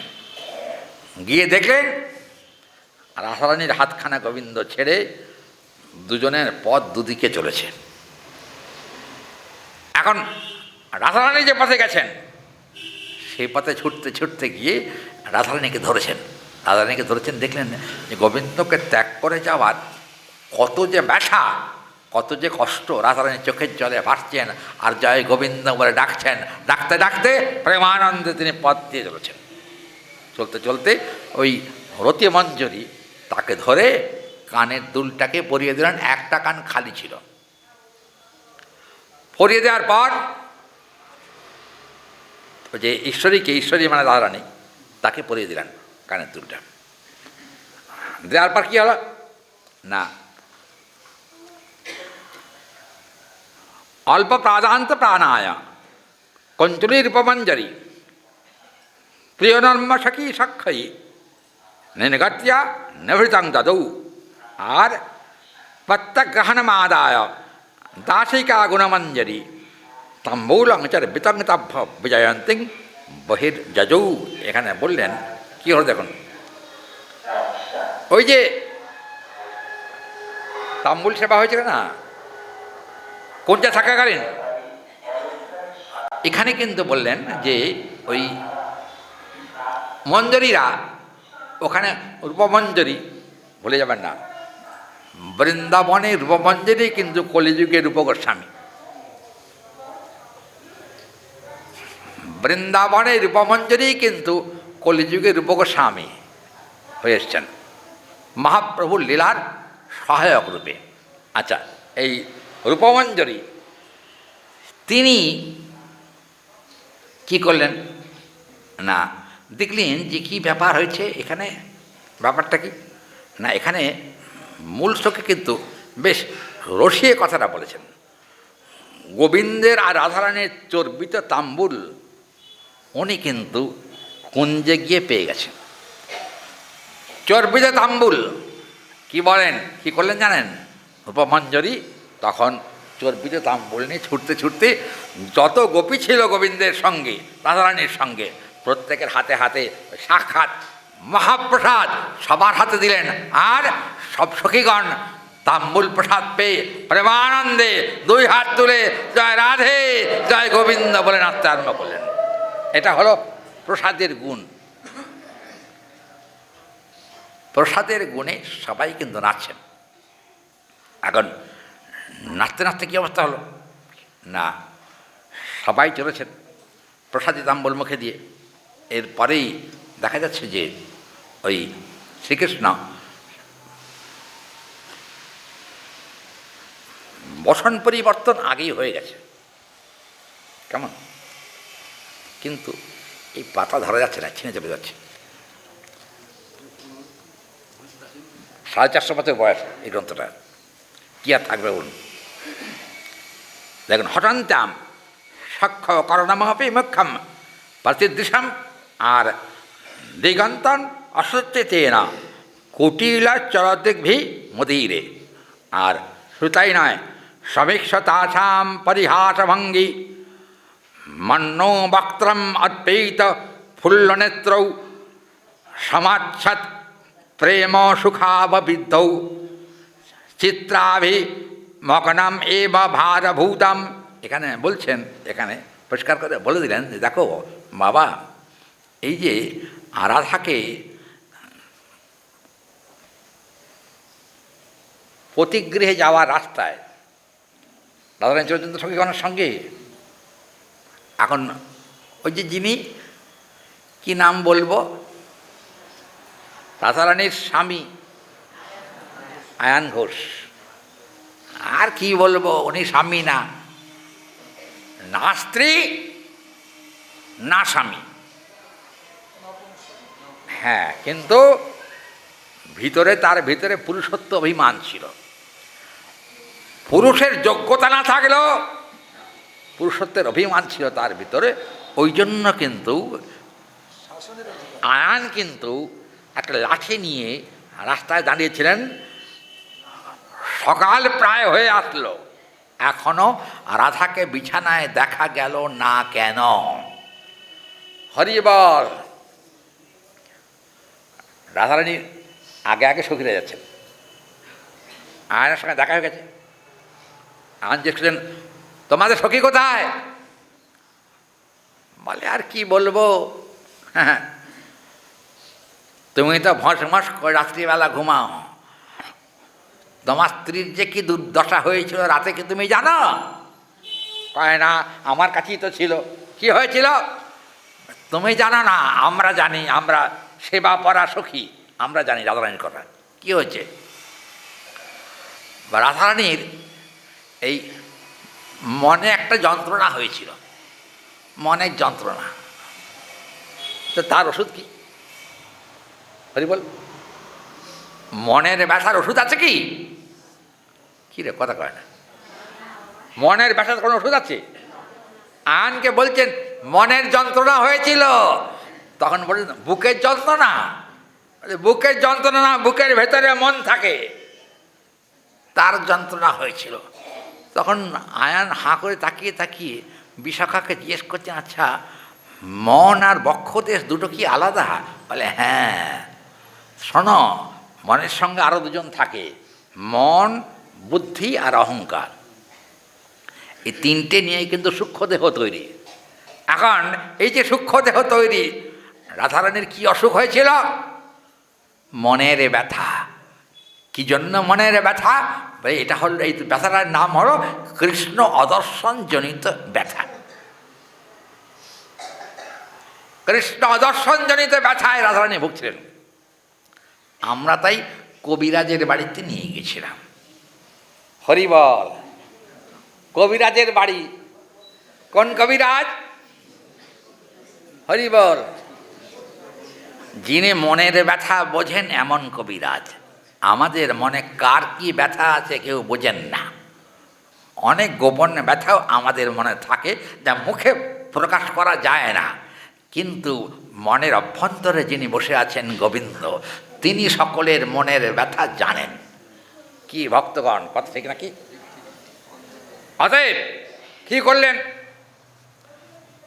গিয়ে দেখলেন রাধারানীর হাতখানা গোবিন্দ ছেড়ে দুজনের পথ দুদিকে চলেছে। এখন রাধারানী যে পথে গেছেন সেই পথে ছুটতে ছুটতে গিয়ে রাধারানীকে ধরেছেন। রাধারানীকে ধরেছেন, দেখলেন যে গোবিন্দকে ত্যাগ করে যাওয়ার কত যে ব্যথা, কত যে কষ্ট। রাধারানী চোখের জলে ভাসছেন আর জয় গোবিন্দ বলে ডাকছেন। ডাকতে ডাকতে প্রেমানন্দে তিনি পথ দিয়ে চলেছেন। চলতে চলতে ওই রতিমঞ্জরী তাকে ধরে কানের দুলটাকে পরিয়ে দিলেন। একটা কান খালি ছিল। পরিয়ে দেওয়ার পর ওই যে ঈশ্বরী মানে রাধারানী, তাকে পরিয়ে দিলেন কানের দুলটা। দেওয়ার পর কী হলো না, অল্প প্রাদান্ত প্রাণায় কঞ্চলীরূপমঞ্জরী প্রিয়নর্ম সখী সক্ষয়ী নির্গত্যা নিভৃতং দদৌ। আর প্রত্যগ্রহণমাদায় দাসিকা গুণমঞ্জরী তাম্বূলঞ্চর বিতঙ্গতাভ্য বিজয়ন্তিং বহির্যজৌ। এখানে বললেন কী হলো দেখুন, ওই যে তাম্বুল সেবা হয়েছিল না কোনটা থাকাকালীন, এখানে কিন্তু বললেন যে ওই মঞ্জরীরা ওখানে রূপমঞ্জরি ভুলে যাবেন না, বৃন্দাবনে রূপমঞ্জরি কিন্তু কলিযুগের রূপগোস্বামী। বৃন্দাবনে রূপমঞ্জরি কিন্তু কলিযুগের রূপগোস্বামী হয়ে এসছেন মহাপ্রভুর লীলার সহায়ক রূপে। আচ্ছা, এই রূপমঞ্জরি তিনি কি করলেন না, দেখলেন যে কী ব্যাপার হয়েছে এখানে, ব্যাপারটা কি না, এখানে মূল শ্লোকে কিন্তু বেশ রসিয়ে কথাটা বলেছেন। গোবিন্দের আর রাধারানীর চর্বিত তাম্বুল উনি কিন্তু কুঞ্জে গিয়ে পেয়ে গেছেন। চর্বিত তাম্বুল কি বলেন, কি করলেন জানেন? রূপমঞ্জরি তখন চর্বিত তাম্বুল নিয়ে ছুটতে ছুটতে যত গোপী ছিল গোবিন্দের সঙ্গে, রাধারানীর সঙ্গে, প্রত্যেকের হাতে হাতে সাক্ষাৎ মহাপ্রসাদ সবার হাতে দিলেন। আর সব সখীগণ তাম্বুল প্রসাদ পেয়ে প্রেমানন্দে দুই হাত তুলে জয় রাধে জয় গোবিন্দ বলে নাচতে আরম্ভ করলেন। এটা হলো প্রসাদের গুণ। প্রসাদের গুণে সবাই কিন্তু নাচছেন। এখন নাচতে নাচতে কী অবস্থা হলো না, সবাই চলেছেন প্রসাদী তাম্বুল মুখে দিয়ে। এরপরেই দেখা যাচ্ছে যে ওই শ্রীকৃষ্ণ বসন পরিবর্তন আগেই হয়ে গেছে, কেমন, কিন্তু এই পাতা ধরা যাচ্ছে না, ছিঁড়ে চলে যাচ্ছে। 450 বছর বয়স এই গ্রন্থটা, কি আর থাকবে বলুন। দেখুন, হঠান্তাম সক্ষ করণমপি মুখ্যম প্রতিদৃশম আর দিগন্তন অসত্যতে না কুটিলা চরদিগ্ভি মদিরে। আর শ্রুতাই নয় সমীক্ষতাসাম পরিহাসভঙ্গি মন্নো বক্ত্রম অদ্বৈত ফুল্লনেত্রৌ সমাচ্ছৎ প্রেম সুখাববিদ্ধৌ চিত্রাভি মকনম এব ভারভূতম। এখানে বলছেন, এখানে পরিষ্কার করে বলে দিলেন যে দেখো বাবা, এই যে রাধাকে পতিগৃহে যাওয়ার রাস্তায় রাধারানী চন্দ্র সখীগণের সঙ্গে, এখন ওই যে যিনি কি নাম বলবো, রাধারানীর স্বামী আয়ান ঘোষ, আর কি বলবো, উনি স্বামী না, না স্ত্রী না স্বামী, হ্যাঁ, কিন্তু ভিতরে তার ভিতরে পুরুষত্ব অভিমান ছিল। পুরুষের যোগ্যতা না থাকলেও পুরুষত্বের অভিমান ছিল তার ভিতরে। ওই জন্য কিন্তু আয়ান কিন্তু একটা লাঠি নিয়ে রাস্তায় দাঁড়িয়েছিলেন। সকাল প্রায় হয়ে আসলো, এখনো রাধাকে বিছানায় দেখা গেল না কেন? হরি বল। রাধারানী আগে আগে সখীরা যাচ্ছেন, আয়নের সঙ্গে দেখা হয়ে গেছে। আয়ন জিজ্ঞেস করলেন, তোমাদের সখী কোথায়? বলে, আর কি বলবো, হ্যাঁ, তুমি তো ভস ভস করে রাত্রিবেলা ঘুমাও, তোমার স্ত্রীর যে কি দুর্দশা হয়েছিল রাতে কি তুমি জানো? কয় না, আমার কাছেই তো ছিল। কি হয়েছিল তুমি জানো না? আমরা জানি, আমরা সেবা পরা সখী, আমরা জানি রাধারানীর কথা। কি হয়েছে? রাধারানীর এই মনে একটা যন্ত্রণা হয়েছিল, মনের যন্ত্রণা। তো তার ওষুধ কি? হরি বল। মনের ব্যথার ওষুধ আছে কি? কি রে, কথা কয় না। মনের ব্যথার কোনো ওষুধ আছে? আনকে বলছেন মনের যন্ত্রণা হয়েছিল, তখন বলছেন বুকের যন্ত্রণা। বুকের যন্ত্রণা না, বুকের ভেতরে মন থাকে, তার যন্ত্রণা হয়েছিল। তখন আয়ান হাঁ করে তাকিয়ে তাকিয়ে বিশাখাকে জিজ্ঞেস করছেন, আচ্ছা মন আর বক্ষদেশ দুটো কি আলাদা? বলে, হ্যাঁ, শোনো, মনের সঙ্গে আরও দুজন থাকে, মন, বুদ্ধি আর অহংকার। এই তিনটে নিয়েই কিন্তু সূক্ষ্মদেহ তৈরি। এখন এই যে সূক্ষ্মদেহ তৈরি, রাধারানীর কি অসুখ হয়েছিল? মনের ব্যথা। কি জন্য মনের ব্যথা? এটা হল, এই ব্যথাটার নাম হলো কৃষ্ণ অদর্শনজনিত ব্যথা। কৃষ্ণ অদর্শনজনিত ব্যথায় রাধারানী ভুগছিলেন। আমরা তাই কবিরাজের বাড়িতে নিয়ে গেছিলাম। হরিবল। কবিরাজের বাড়ি। কোন কবিরাজ? হরিবল। যিনি মনের ব্যথা বোঝেন এমন কবিরাজ। আমাদের মনে কার কি ব্যথা আছে কেউ বোঝেন না। অনেক গোপন ব্যথাও আমাদের মনে থাকে, যা মুখে প্রকাশ করা যায় না, কিন্তু মনের অভ্যন্তরে যিনি বসে আছেন গোবিন্দ, তিনি সকলের মনের ব্যথা জানেন। কি ভক্তগণ, কথা ঠিক নাকি? অতএব কি করলেন?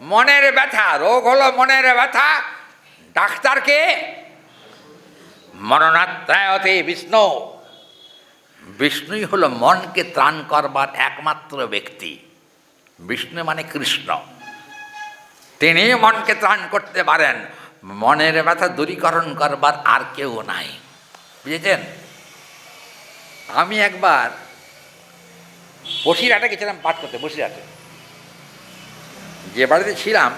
মনের ব্যথা, রোগ হলো মনের ব্যথা। ডাক্তারকে মরণাত্রায়তে বিষ্ণু। বিষ্ণুই হলো মনকে ত্রাণ করবার একমাত্র ব্যক্তি। বিষ্ণু মানে কৃষ্ণ। তিনি মনকে ত্রাণ করতে পারেন। মনের ব্যথা দূরীকরণ করবার আর কেউ নাই। বুঝেছেন? আমি একবার বসিরহাটে গেছিলাম পাঠ করতে। বসিরহাটে যে বাড়িতে ছিলাম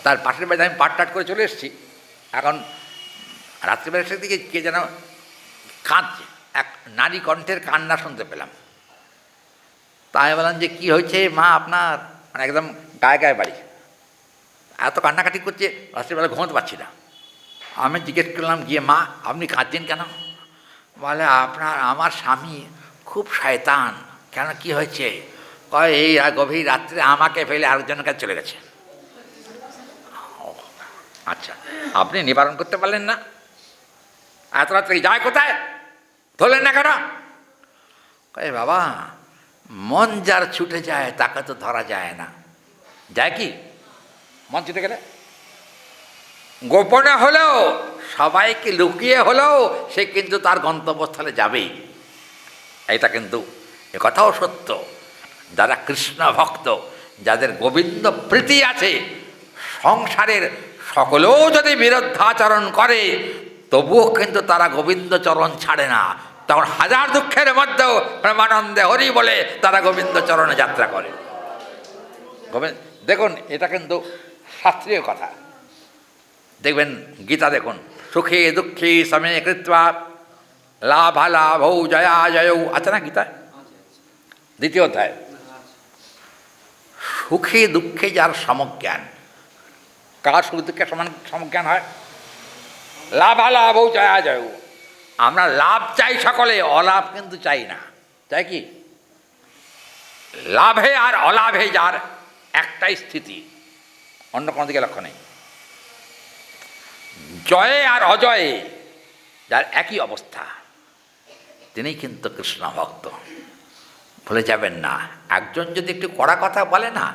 তার পাশের বাড়িতে আমি পাঠ টাট করে চলে এসেছি। এখন রাত্রিবেলার দিকে কে যেন কাঁদছে, এক নারী কণ্ঠের কান্না শুনতে পেলাম। তাই বললাম যে কী হয়েছে মা আপনার? মানে একদম গায়ে গায়ে বাড়ি, এত কান্নাকাটি করছে, রাত্রিবেলা ঘুমোতে পারছি না। আমি জিজ্ঞেস করলাম গিয়ে, মা আপনি কাঁদছেন কেন? বলে আমার স্বামী খুব শয়তান। কেন, কি হয়েছে? কয় এই গভীর রাত্রে আমাকে ফেলে আরেকজনের কাছে চলে গেছে। আচ্ছা, আপনি নিবারণ করতে পারলেন না? এত রাত্রে যায় কোথায়? ধরলেন না কেন? কয় বাবা, মন যার ছুটে যায় তাকে তো ধরা যায় না। যায় কি? মন ছুটে গেলে গোপনে হলেও, সবাইকে লুকিয়ে হলেও সে কিন্তু তার গন্তব্যস্থলে যাবেই। এটা কিন্তু একথাও সত্য। যারা কৃষ্ণ ভক্ত, যাদের গোবিন্দ প্রীতি আছে, সংসারের সকলেও যদি বিরুদ্ধাচরণ করে তবুও কিন্তু তারা গোবিন্দ চরণ ছাড়ে না। তখন হাজার দুঃখের মধ্যেও প্রেমানন্দে হরি বলে তারা গোবিন্দ চরণে যাত্রা করে। দেখুন, এটা কিন্তু শাস্ত্রীয় কথা। দেখবেন গীতা দেখুন, সুখে দুঃখে সমে কৃত্বা লাভালাভৌ জয়া জয়ৌ, আছে না গীতায়? দ্বিতীয় অধ্যায়। সুখে দুঃখে যার সমজ্ঞান, কার সুখ দুঃখে সমজ্ঞান হয়? লাভালাভৌ জয়া জয়ৌ। আমরা লাভ চাই সকলে, অলাভ কিন্তু চাই না। চাই কি? লাভে আর অলাভে যার একটাই স্থিতি, অন্য কোনো দিকে লক্ষ্য নেই। জয়ে আর অজয়ে যার একই অবস্থা, তিনি কিন্তু কৃষ্ণ ভক্ত। ভুলে যাবেন না। একজন যদি একটু কড়া কথা বলে না,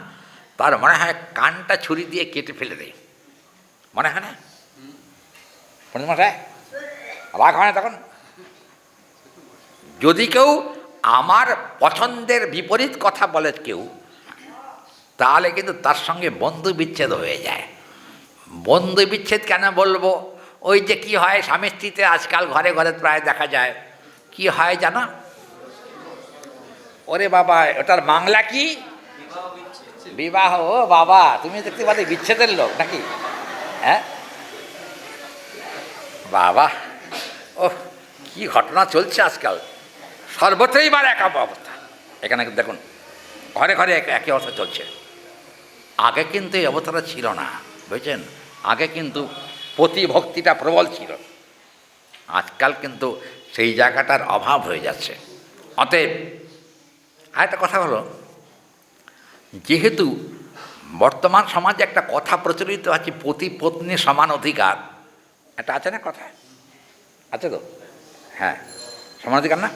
তার মনে হয় কানটা ছুরি দিয়ে কেটে ফেলে দেয়। মনে হয় না? মশাই রাগ হয় না তখন? যদি কেউ আমার পছন্দের বিপরীত কথা বলে কেউ, তাহলে কিন্তু তার সঙ্গে বন্ধু বিচ্ছেদ হয়ে যায়। বন্ধু বিচ্ছেদ কেন বলবো? ওই যে কি হয় স্বামী স্ত্রীতে আজকাল ঘরে ঘরে প্রায় দেখা যায়, কি হয় জানো? ওরে বাবা, ওটার বাংলা কি? বিবাহ। ও বাবা, তুমি দেখতে পাচ্ছি বিচ্ছেদের লোক নাকি? হ্যাঁ বাবা, ও কি ঘটনা চলছে আজকাল, সর্বত্রই বার এক অবস্থা। এখানে দেখুন, ঘরে ঘরে একই অবস্থা চলছে। আগে কিন্তু এই অবস্থাটা ছিল না, বুঝছেন? আগে কিন্তু প্রতিভক্তিটা প্রবল ছিল। আজকাল কিন্তু সেই জায়গাটার অভাব হয়ে যাচ্ছে। অতএব আরেকটা কথা হলো, যেহেতু বর্তমান সমাজে একটা কথা প্রচলিত আছে, পতি পত্নী সমান অধিকার, এটা আছে না? কথা আছে তো? হ্যাঁ, সমান অধিকার না?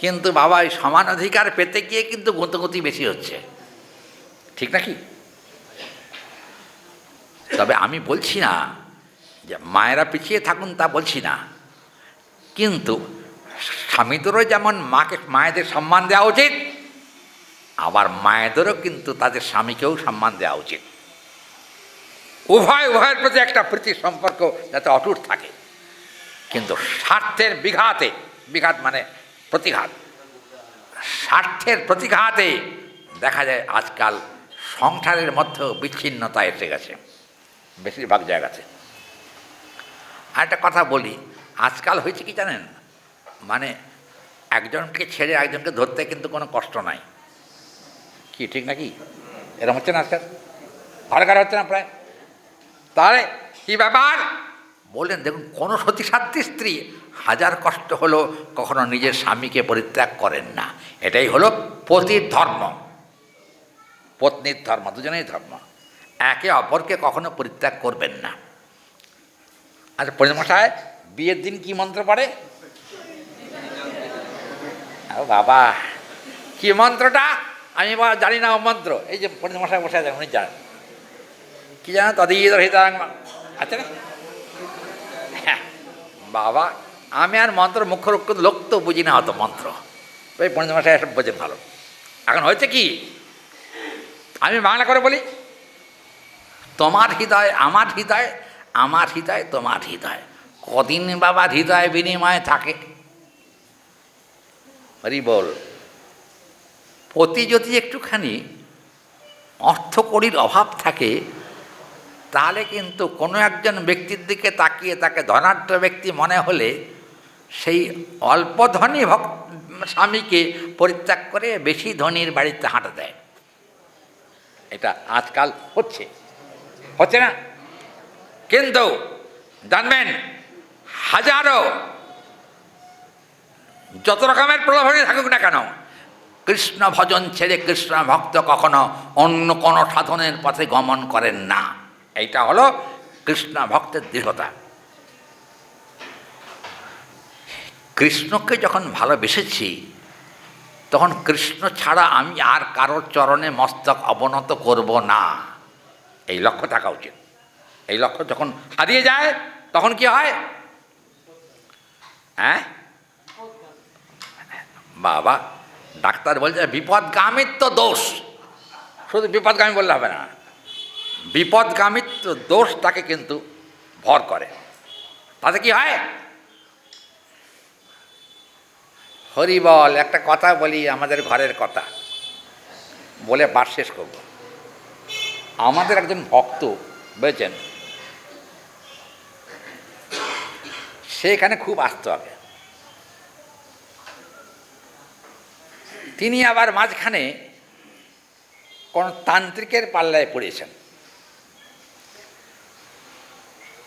কিন্তু বাবা, এই সমান অধিকার পেতে গিয়ে কিন্তু গুঁতোগুঁতি বেশি হচ্ছে, ঠিক নাকি? তবে আমি বলছি না যে মায়েরা পিছিয়ে থাকুন, তা বলছি না, কিন্তু স্বামীদেরও যেমন মায়েদের সম্মান দেওয়া উচিত, আবার মায়েদেরও কিন্তু তাদের স্বামীকেও সম্মান দেওয়া উচিত। উভয়ের প্রতি একটা প্রীতি সম্পর্ক যাতে অটুট থাকে। কিন্তু স্বার্থের বিঘাত মানে প্রতিঘাত, স্বার্থের প্রতিঘাতে দেখা যায় আজকাল সংসারের মধ্যেও বিচ্ছিন্নতা এসে গেছে বেশিরভাগ জায়গাতে। আর একটা কথা বলি, আজকাল হয়েছে কি জানেন, মানে একজনকে ছেড়ে একজনকে ধরতে কিন্তু কোনো কষ্ট নাই, কি ঠিক নাকি? এরকম হচ্ছে না আজকাল? ঘরে হচ্ছে না প্রায়। তাহলে কী ব্যাপার বললেন, দেখুন কোনো সতীসাধ্বী স্ত্রী হাজার কষ্ট হলো কখনো নিজের স্বামীকে পরিত্যাগ করেন না। এটাই হলো পতির ধর্ম, পত্নীর ধর্ম, দুজনেই ধর্ম। একে অপরকে কখনো পরিত্যাগ করবেন না। আচ্ছা পরিমশায়, বিয়ের দিন কি মন্ত্র পড়ে? ও বাবা, কি মন্ত্রটা? আমি জানি না ও মন্ত্র। এই যে পরিমশায় বসে আছেন, উনি জানেন কি জানেন? তদীয় হৃদয় আচ্ছা না? হ্যাঁ বাবা, আমি আর মন্ত্র মুখ্য লোক তো বুঝি না অত মন্ত্র, ওই পঞ্চমাশায় এসব বোঝেন ভালো। এখন হয়েছে কি, আমি বাংলা করে বলি, তোমার হৃদয় আমার হৃদয়, আমার হৃদয় তোমার হৃদয়, কদিন বাবা হৃদয় বিনিময়ে থাকে। হরি বল। প্রতি যদি একটুখানি অর্থকড়ির অভাব থাকে, তাহলে কিন্তু কোনো একজন ব্যক্তির দিকে তাকিয়ে তাকে ধনাঢ্য ব্যক্তি মনে হলে সেই অল্প ধনী স্বামীকে পরিত্যাগ করে বেশি ধনীর বাড়িতে হাঁটা দেয়। এটা আজকাল হচ্ছে না? কিন্তু জানবেন, হাজারো যত রকমের প্রলোভনে থাকুক না কেন, কৃষ্ণ ভজন ছেড়ে কৃষ্ণ ভক্ত কখনো অন্য কোনো সাধনের পথে গমন করেন না। এইটা হলো কৃষ্ণ ভক্তের দৃঢ়তা। কৃষ্ণকে যখন ভালোবেসেছি, তখন কৃষ্ণ ছাড়া আমি আর কারোর চরণে মস্তক অবনত করব না, এই লক্ষ্য থাকা উচিত। এই লক্ষ্য যখন হারিয়ে যায় তখন কি হয়? হ্যাঁ বাবা, ডাক্তার বলছে বিপদগামিত্ব দোষ। শুধু বিপদগামী বললে হবে না, বিপদগামিত্ব দোষ তাকে কিন্তু ভর করে। তাতে কি হয়? হরি বল। একটা কথা বলি, আমাদের ঘরের কথা বলে পাঠ শেষ করব। আমাদের একজন ভক্ত বুঝেছেন, সে এখানে খুব আসতো আগে। তিনি আবার মাঝখানে কোন তান্ত্রিকের পাল্লায় পড়েছেন।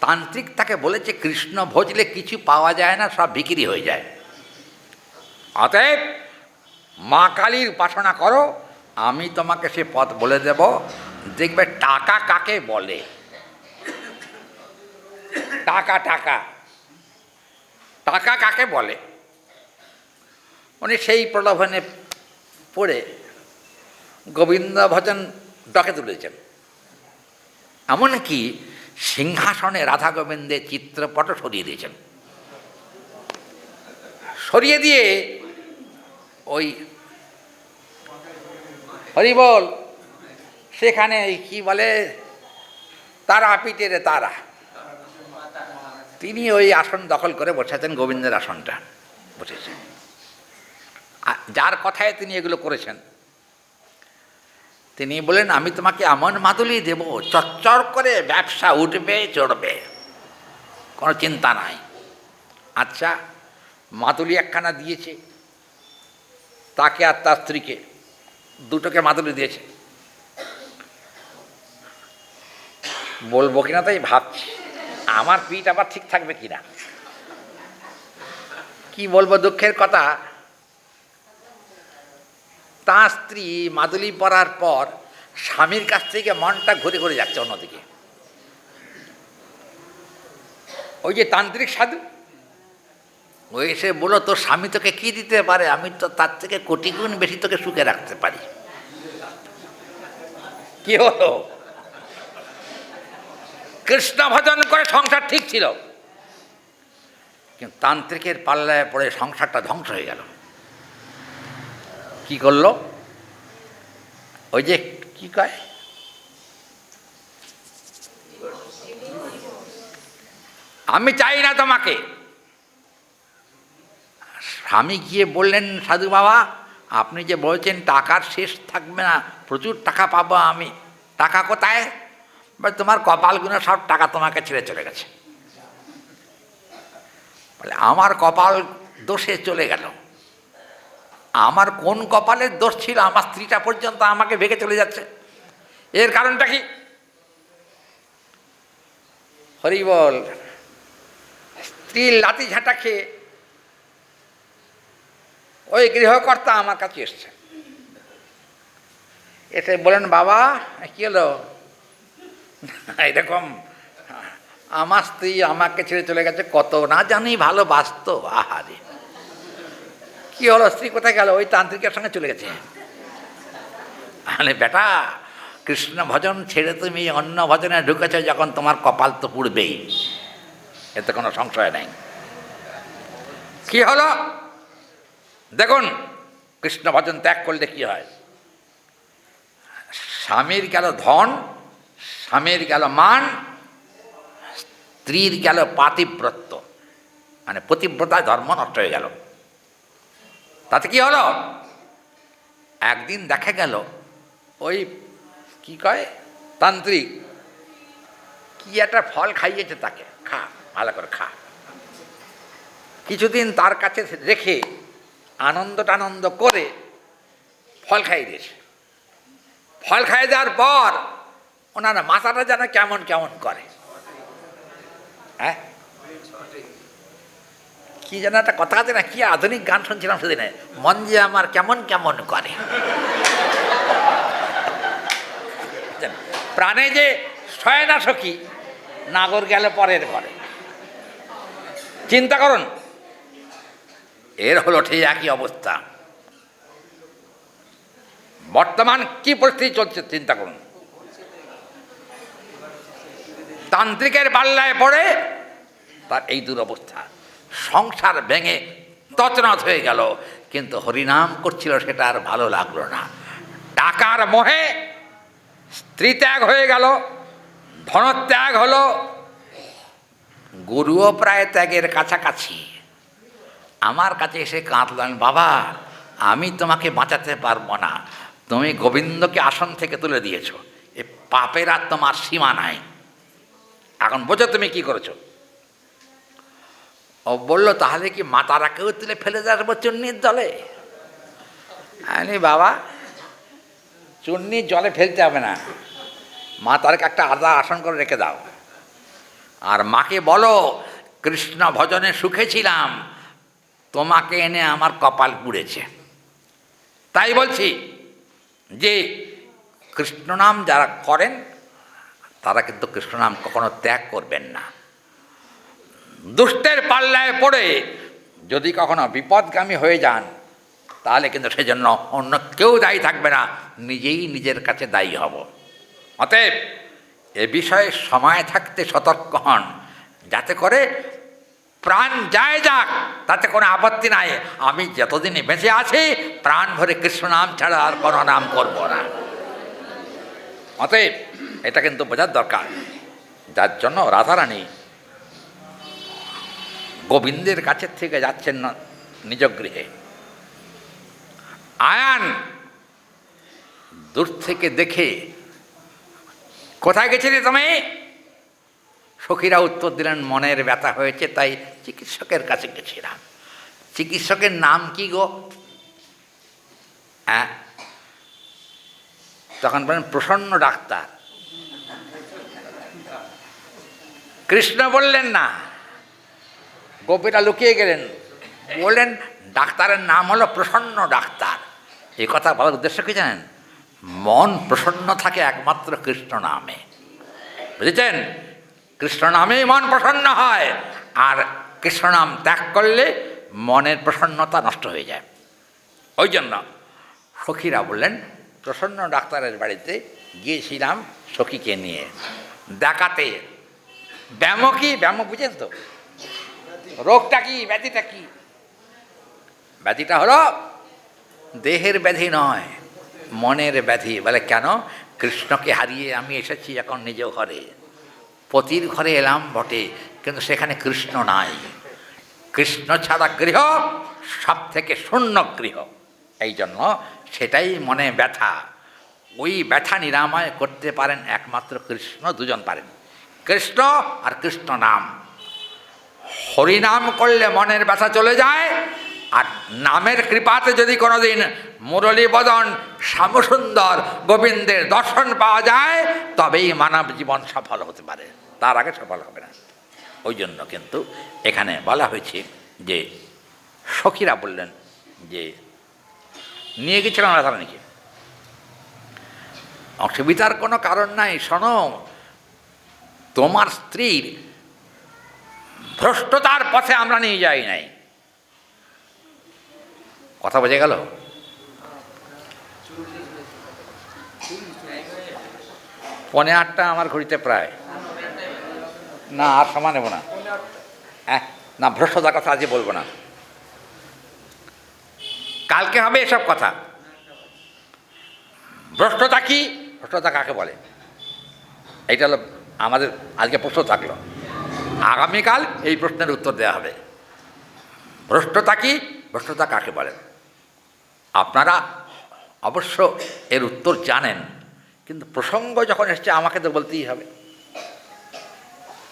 তান্ত্রিক তাকে বলেছে কৃষ্ণ ভজলে কিছু পাওয়া যায় না, সব বিক্রি হয়ে যায়, অতএব মা কালীর উপাসনা করো, আমি তোমাকে সে পথ বলে দেব। দেখবে টাকা কাকে বলে। টাকা টাকা টাকা কাকে বলে। উনি সেই প্রলোভনে পড়ে গোবিন্দ ভজন ডকে তুলেছেন। এমনকি সিংহাসনে রাধা গোবিন্দের চিত্রপটও সরিয়ে দিয়েছেন। সরিয়ে দিয়ে ওই হরিবল সেখানে কি বলে, তারাপীঠের তারা, তিনি ওই আসন দখল করে বসেছেন, গোবিন্দের আসনটা বসেছেন। যার কথায় তিনি এগুলো করেছেন, তিনি বলেন আমি তোমাকে এমন মাদুলি দেব, চচ্চর করে ব্যবসা উঠবে চড়বে, কোনো চিন্তা নাই। আচ্ছা, মাদুলি একখানা দিয়েছে তাকে আর তার স্ত্রীকে, দুটোকে মাদুলি দিয়েছে। বলবো কিনা তাই ভাবছি, আমার পিঠ আবার ঠিক থাকবে কিনা। কি বলবো, দুঃখের কথা, তাঁর স্ত্রী মাদুলি পরার পর স্বামীর কাছ থেকে মনটা ঘুরে ঘুরে যাচ্ছে অন্যদিকে। ওই যে তান্ত্রিক সাধু, ও এসে বলো তোর স্বামী তোকে কী দিতে পারে, আমি তো তার থেকে কোটি গুণ বেশি তোকে সুখে রাখতে পারি। কি হলো? কৃষ্ণ ভজন করে সংসার ঠিক ছিল, কিন্তু তান্ত্রিকের পাল্লায় পড়ে সংসারটা ধ্বংস হয়ে গেল। কি করলো? ওই যে কি কয়, আমি চাই না তোমাকে। স্বামী গিয়ে বললেন, সাধু বাবা আপনি যে বলছেন টাকার শেষ থাকবে না, প্রচুর টাকা পাবো আমি, টাকা কোথায়? বলে তোমার কপালগুলো সব টাকা তোমাকে ছেড়ে চলে গেছে। বলে আমার কপাল দোষে চলে গেল? আমার কোন কপালের দোষ ছিল? আমার স্ত্রীটা পর্যন্ত আমাকে ভেঙে চলে যাচ্ছে, এর কারণটা কি? হরি বল। স্ত্রীর লাঠি ঝাঁটা খেয়ে ওই গৃহকর্তা আমার কাছে এসছে, এসে বলেন বাবা কি হলো? এরকম আমার স্ত্রী আমাকে ছেড়ে চলে গেছে, কত না জানি ভালোবাসত, আহারে কি হলো, স্ত্রী কোথায় গেল? ওই তান্ত্রিকের সঙ্গে চলে গেছে। আরে বেটা, কৃষ্ণ ভজন ছেড়ে তুমি অন্য ভজনে ঢুকেছ যখন, তোমার কপাল তো পুড়বেই, এতে কোনো সংশয় নেই। কি হলো দেখুন, কৃষ্ণ ভজন ত্যাগ করলে কি হয়? স্বামীর গেল ধন, স্বামীর গেল মান, স্ত্রীর গেল পাতিব্রত্য, মানে পতিব্রতায় ধর্ম নষ্ট হয়ে গেল। তাতে কি হলো? একদিন দেখা গেল ওই কি কয় তান্ত্রিক কি একটা ফল খাইয়েছে তাকে, খা ভালো করে খা। কিছুদিন তার কাছে রেখে আনন্দ টানন্দ করে ফল খাইয়ে দিয়েছে। ফল খাইয়ে দেওয়ার পর ওনার মাথাটা যেন কেমন কেমন করে। হ্যাঁ, কি যেন একটা কথা আছে না, কি আধুনিক গান শুনছিলাম সেদিনে, মন যে আমার কেমন কেমন করে। প্রাণে যে শয় না সখী, নাগর গেল পরের ঘরে। চিন্তা করুন, এর হলো ঠিক একই অবস্থা। বর্তমান কি পরিস্থিতি চলছে চিন্তা করুন। তান্ত্রিকের পাল্লায় পড়ে তার এই দুরবস্থা, সংসার ভেঙে তছনছ হয়ে গেল। কিন্তু হরিনাম করছিল সেটা আর ভালো লাগলো না। টাকার মোহে স্ত্রী ত্যাগ হয়ে গেল, ধনত্যাগ হলো, গুরুও প্রায় ত্যাগের কাছাকাছি। আমার কাছে এসে কাঁদলেন, বাবা আমি তোমাকে বাঁচাতে পারবো না, তুমি গোবিন্দকে আসন থেকে তুলে দিয়েছ, এ পাপের আর তোমার সীমা নাই, এখন বোঝো তুমি কি করেছো। ও বলল, তাহলে কি মাতারাকেও তুলে ফেলে দেবো চুন্নির জলে? আমি বাবা চুন্নির জলে ফেলতে হবে না, মাতারাকে একটা আলাদা আসন করে রেখে দাও, আর মাকে বলো কৃষ্ণ ভজনে সুখে ছিলাম, তোমাকে এনে আমার কপাল পুড়েছে। তাই বলছি যে কৃষ্ণনাম যারা করেন তারা কিন্তু কৃষ্ণনাম কখনো ত্যাগ করবেন না। দুষ্টের পাল্লায় পড়ে যদি কখনো বিপদগামী হয়ে যান, তাহলে কিন্তু সেজন্য অন্য কেউ দায়ী থাকবে না, নিজেই নিজের কাছে দায়ী হব। অতএব এ বিষয়ে সময় থাকতে সতর্ক হন, যাতে করে প্রাণ যায় যাক তাতে কোনো আপত্তি নাই, আমি যতদিনে বেঁচে আছি প্রাণ ভরে কৃষ্ণ নাম ছাড়া আর কোনো নাম করব না। অতএব এটা কিন্তু বোঝার দরকার। যার জন্য রাধারানী গোবিন্দের কাছের থেকে যাচ্ছেন না নিজ গৃহে। আয়ান দূর থেকে দেখে, কোথায় গেছিলে তুমি? সখীরা উত্তর দিলেন, মনের ব্যথা হয়েছে তাই চিকিৎসকের কাছে গেছিলাম। চিকিৎসকের নাম কি গো? হ্যাঁ, তখন বলেন প্রসন্ন ডাক্তার। কৃষ্ণ বললেন না, গোপীরা লুকিয়ে গেলেন, বললেন ডাক্তারের নাম হলো প্রসন্ন ডাক্তার। এই কথা বলার উদ্দেশ্য কি জানেন? মন প্রসন্ন থাকে একমাত্র কৃষ্ণ নামে, বুঝেছেন? কৃষ্ণ নামেই মন প্রসন্ন হয়, আর কৃষ্ণ নাম ত্যাগ করলে মনের প্রসন্নতা নষ্ট হয়ে যায়। ওই জন্য সখীরা বললেন, প্রসন্ন ডাক্তারের বাড়িতে গিয়েছিলাম সখীকে নিয়ে দেখাতে। ব্যায়াম কি? ব্যায়াম বুঝেন তো? রোগটা কি, ব্যাধিটা কি? ব্যাধিটা হলো দেহের ব্যাধি নয়, মনের ব্যাধি। বলে কেন? কৃষ্ণকে হারিয়ে আমি এসেছি এখন নিজ ঘরে, পতির ঘরে এলাম বটে, কিন্তু সেখানে কৃষ্ণ নাই। কৃষ্ণ ছাড়া গৃহ সব থেকে শূন্য গৃহ। এই জন্য সেটাই মনে ব্যথা। ওই ব্যথা নিরাময় করতে পারেন একমাত্র কৃষ্ণ, দুজন পারেন, কৃষ্ণ আর কৃষ্ণ নাম। হরিনাম করলে মনের ব্যথা চলে যায়, আর নামের কৃপাতে যদি কোনোদিন মুরলী বদন শ্যামসুন্দর গোবিন্দের দর্শন পাওয়া যায়, তবেই মানব জীবন সফল হতে পারে, তার আগে সফল হবে না। ওই জন্য কিন্তু এখানে বলা হয়েছে যে সখীরা বললেন যে নিয়ে গেছিলাম রাধারানীকে, অসুবিধার কোনো কারণ নাই, শোনো, তোমার স্ত্রীর ভ্রষ্টতার পথে আমরা নিয়ে যাই নাই। কথা বোঝা গেল? পৌনে 8টা আমার ঘড়িতে প্রায়, না আর সময় নেব না। না, ভ্রষ্টতার কথা আজকে বলবো না, কালকে হবে এসব কথা। ভ্রষ্টতা কি, ভ্রষ্টতা কাকে বলে, এইটা হলো আমাদের আজকে প্রশ্ন থাকলো। আগামীকাল এই প্রশ্নের উত্তর দেওয়া হবে। ভ্রষ্টতা কি, ভ্রষ্টতা কাকে বলে? আপনারা অবশ্য এর উত্তর জানেন, কিন্তু প্রসঙ্গ যখন এসছে আমাকে তো বলতেই হবে।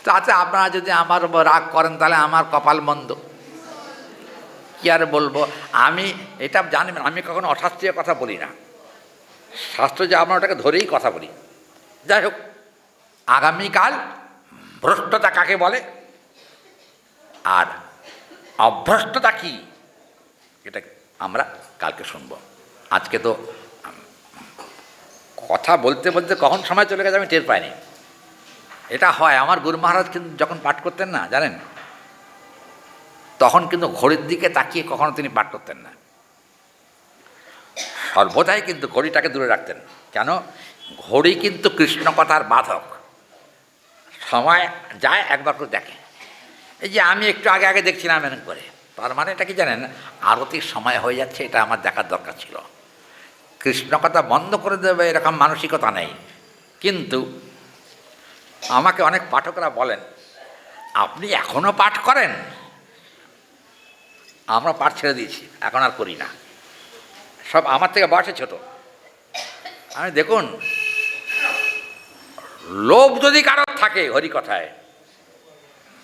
তাতে আপনারা যদি আমার রাগ করেন তাহলে আমার কপাল মন্দ, কি আর বলবো। আমি এটা জানবেন, আমি কখনো অশাস্ত্রীয় কথা বলি না, শাস্ত্র যে আমরা ওটাকে ধরেই কথা বলি। যাই হোক, আগামীকাল ভ্রষ্টতা কাকে বলে আর অভ্রষ্টতা কি, এটা আমরা কালকে শুনব। আজকে তো কথা বলতে বলতে কখন সময় চলে গেছে আমি টের পাইনি। এটা হয়, আমার গুরু মহারাজ কিন্তু যখন পাঠ করতেন না জানেন, তখন কিন্তু ঘড়ির দিকে তাকিয়ে কখনো তিনি পাঠ করতেন না, সর্বদাই কিন্তু ঘড়িটাকে দূরে রাখতেন। কেন? ঘড়ি কিন্তু কৃষ্ণ কথার বাধক, সময় যায় একবার করে দেখে। এই যে আমি একটু আগে আগে দেখছিলাম এরকম করে, তার মানে এটা কি জানেন, আরতির সময় হয়ে যাচ্ছে, এটা আমার দেখার দরকার ছিল। কৃষ্ণ কথা বন্ধ করে দেবে এরকম মানসিকতা নেই। কিন্তু আমাকে অনেক পাঠকরা বলেন, আপনি এখনও পাঠ করেন? আমরা পাঠ ছেড়ে দিয়েছি, এখন আর করি না, সব আমার থেকে বয়সে ছোট। আমি দেখুন, লোভ যদি কারোর থাকে হরিকথায়,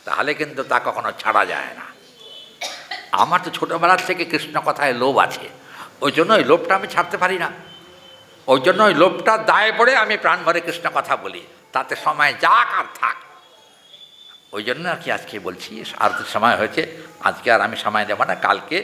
তাহলে কিন্তু তা কখনো ছাড়া যায় না। আমার তো ছোটোবেলার থেকে কৃষ্ণ কথায় লোভ আছে, ওই জন্য ওই লোভটা আমি ছাড়তে পারি না। ওই জন্য ওই লোভটার দায়ে পড়ে আমি প্রাণ ভরে কৃষ্ণ কথা বলি, তাতে সময় যাক আর থাক। ওই জন্য আর কি আজকে বলছি, আর তো সময় হয়েছে, আজকে আর আমি সময় দেব না, কালকে